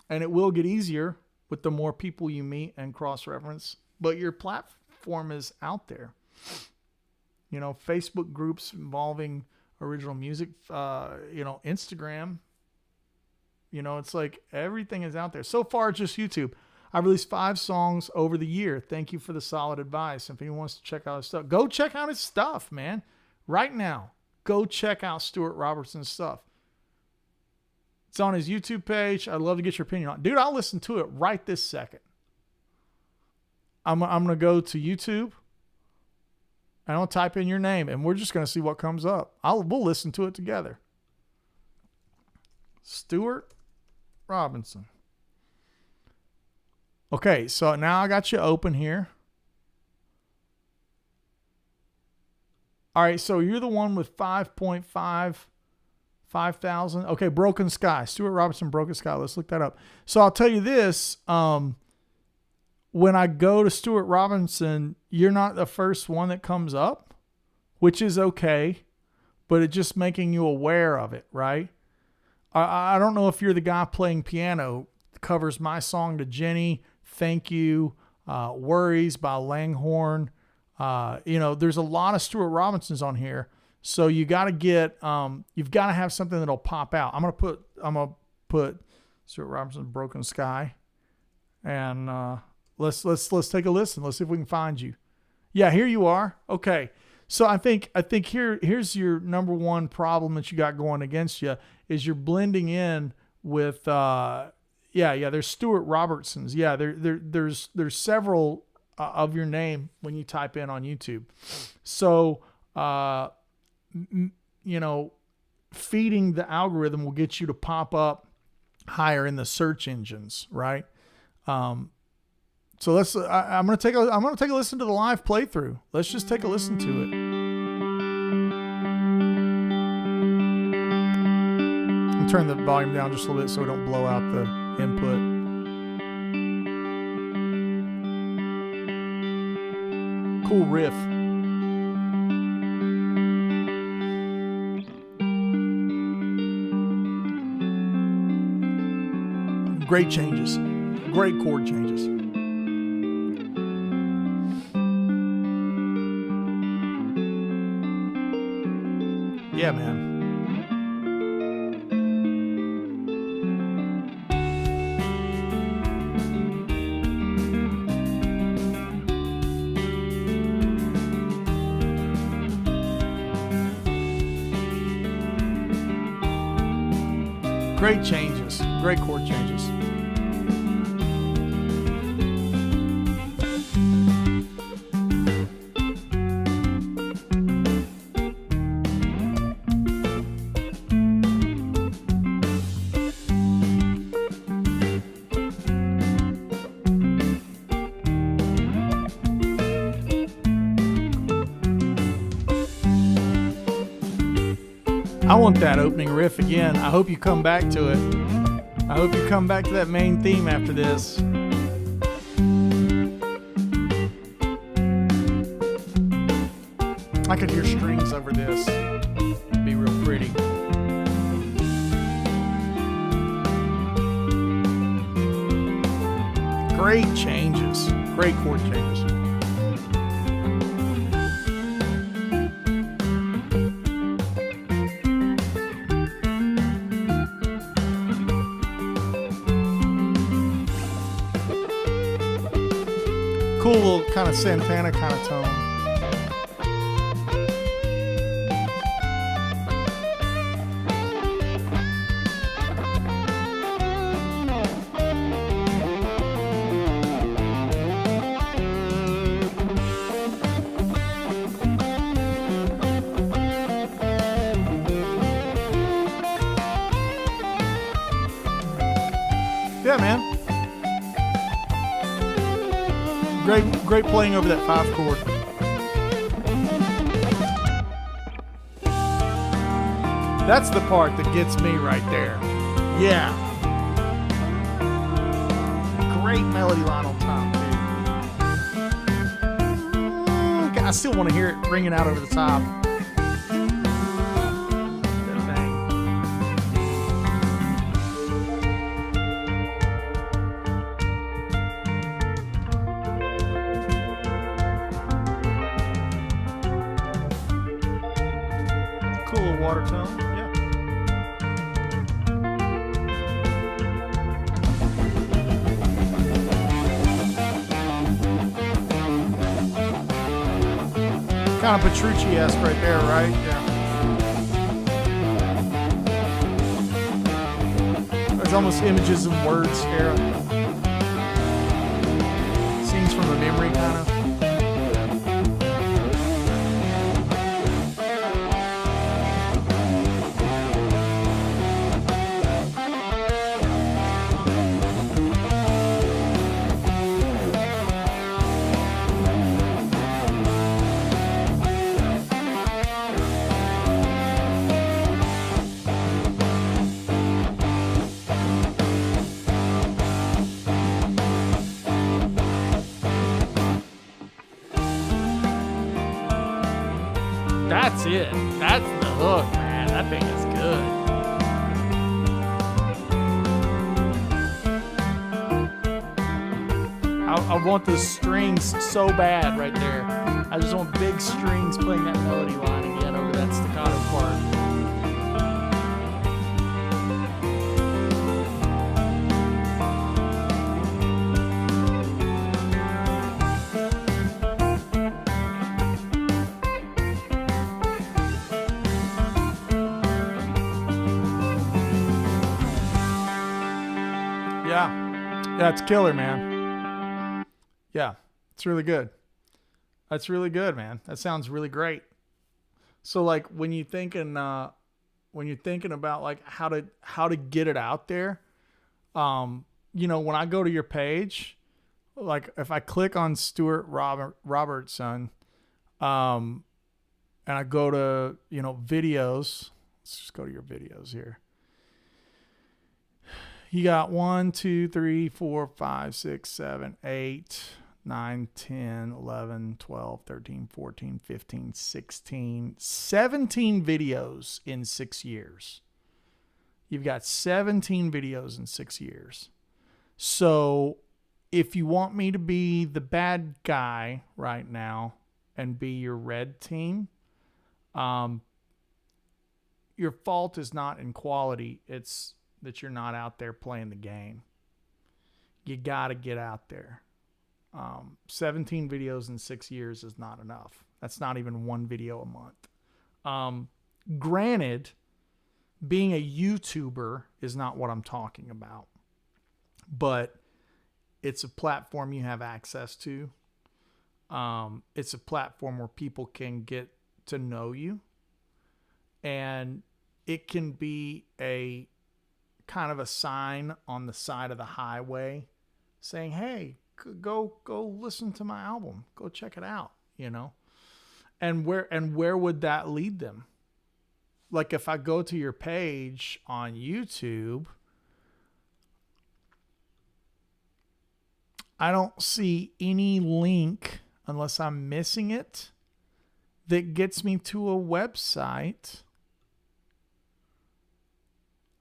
A: And it will get easier with the more people you meet and cross-reference. But your platform is out there. You know, Facebook groups involving original music, Instagram. You know, it's like everything is out there. So far, it's just YouTube. I've released 5 songs over the year. Thank you for the solid advice. If anyone wants to check out his stuff, go check out his stuff, man. Right now, go check out Stuart Robertson's stuff. It's on his YouTube page. I'd love to get your opinion on it. Dude, I'll listen to it right this second. I'm going to go to YouTube and I'll type in your name and we're just going to see what comes up. We'll listen to it together. Stuart Robinson. Okay, so now I got you open here. All right, so you're the one with 5,000. Okay, Broken Sky. Stuart Robinson, Broken Sky. Let's look that up. So I'll tell you this. When I go to Stuart Robinson, you're not the first one that comes up, which is okay, but it's just making you aware of it, right? I don't know if you're the guy playing piano, covers My Song to Jenny, Thank You, Worries by Langhorne. There's a lot of Stuart Robinsons on here. So you got to you've got to have something that'll pop out. I'm going to put Stuart Robinson, Broken Sky. And, let's take a listen. Let's see if we can find you. Yeah, here you are. Okay. So I think here's your number one problem that you got going against you is you're blending in with, there's Stuart Robertsons. Yeah. There's several of your name when you type in on YouTube. So, feeding the algorithm will get you to pop up higher in the search engines. Right. So I'm going to take a listen to the live playthrough. Let's just take a listen to it. I'll turn the volume down just a little bit so we don't blow out the input. Cool riff. Great changes. Great chord changes. Yeah, man. Great changes. Great chord changes. I want that opening riff again. I hope you come back to it. I hope you come back to that main theme after this. I could hear strings over this. It'd be real pretty. Great changes. Great chord changes. cool little kind of Santana kind of tone. Yeah, man. Great playing over that 5 chord. That's the part that gets me right there. Yeah. Great melody line on top, dude. I still want to hear it ringing out over the top. Cool water tone, yeah. Kind of Petrucci-esque right there, right? Yeah. There's almost images and words era. Scenes from a memory, kind of. That's it. That's the hook, man. That thing is good. I want the strings so bad right there. I just want big strings playing that melody line again over that staccato part. Yeah, it's killer, man. Yeah, it's really good. That's really good, man. That sounds really great. So, like, when you're thinking about like how to get it out there, when I go to your page, like if I click on Stuart Robertson, and I go to videos, let's just go to your videos here. You got 1, 2, 3, 4, 5, 6, 7, 8, 9, 10, 11, 12, 13, 14, 15, 16, 17 videos in 6 years. You've got 17 videos in 6 years. So if you want me to be the bad guy right now and be your red team, your fault is not in quality. It's that you're not out there playing the game. You got to get out there. 17 videos in 6 years is not enough. That's not even one video a month. Granted, being a YouTuber is not what I'm talking about, but it's a platform you have access to. It's a platform where people can get to know you, and it can be a kind of a sign on the side of the highway saying, hey, go listen to my album. Go check it out, And where would that lead them? Like if I go to your page on YouTube, I don't see any link, unless I'm missing it, that gets me to a website.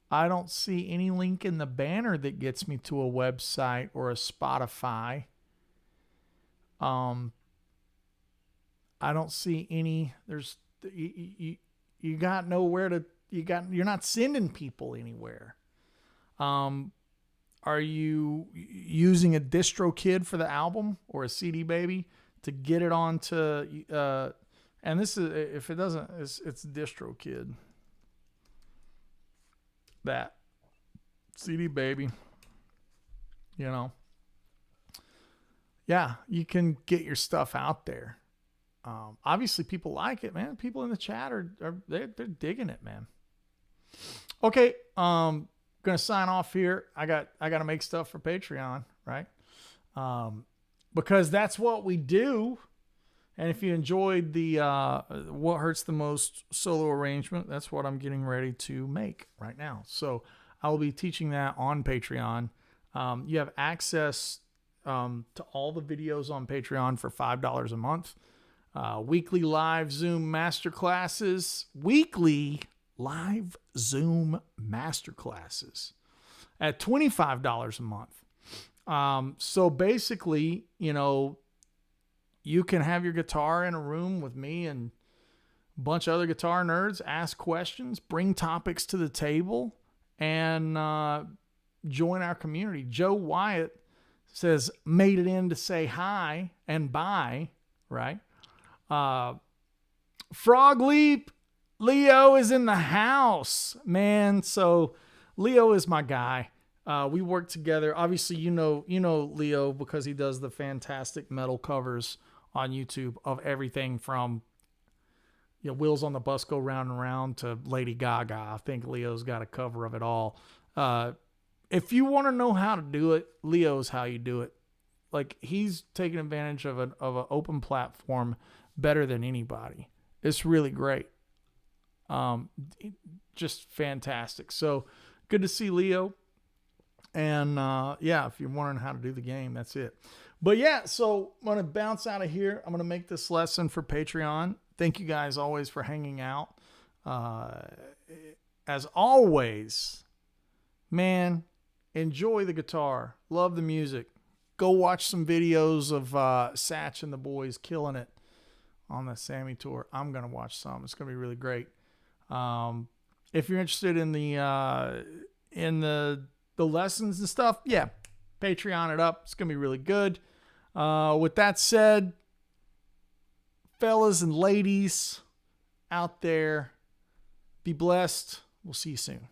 A: I don't see any link in the banner that gets me to a website or a Spotify. I don't see any. There's you got nowhere to. You're not sending people anywhere. Are Are you using a DistroKid for the album or a CD Baby to get it onto? And this is, if it doesn't, it's DistroKid. That CD Baby. You know. Yeah, you can get your stuff out there. Obviously, people like it, man. People in the chat they're digging it, man. Okay, gonna sign off here. I got to make stuff for Patreon, right? Because that's what we do. And if you enjoyed the What Hurts the Most solo arrangement, that's what I'm getting ready to make right now. So I will be teaching that on Patreon. You have access to all the videos on Patreon for $5 a month. Weekly live Zoom masterclasses. Weekly live Zoom masterclasses at $25 a month. So basically, you know, you can have your guitar in a room with me and a bunch of other guitar nerds, ask questions, bring topics to the table, and join our community. Joe Wyatt says, made it in to say hi and bye, right? Frog Leap, Leo is in the house, man. So Leo is my guy. We work together. Obviously, you know Leo because he does the fantastic metal covers on YouTube of everything from, you know, Wheels on the Bus Go Round and Round to Lady Gaga. I think Leo's got a cover of it all. If you want to know how to do it, Leo's how you do it. Like, he's taking advantage of an open platform better than anybody. It's really great. Just fantastic. So good to see Leo. And yeah, if you're wondering how to do the game, that's it. But yeah, so I'm going to bounce out of here. I'm going to make this lesson for Patreon. Thank you guys always for hanging out. As always, man, enjoy the guitar. Love the music. Go watch some videos of Satch and the boys killing it on the Sammy tour. I'm going to watch some. It's going to be really great. If you're interested in the lessons and stuff, yeah, Patreon it up. It's going to be really good. With that said, fellas and ladies out there, be blessed. We'll see you soon.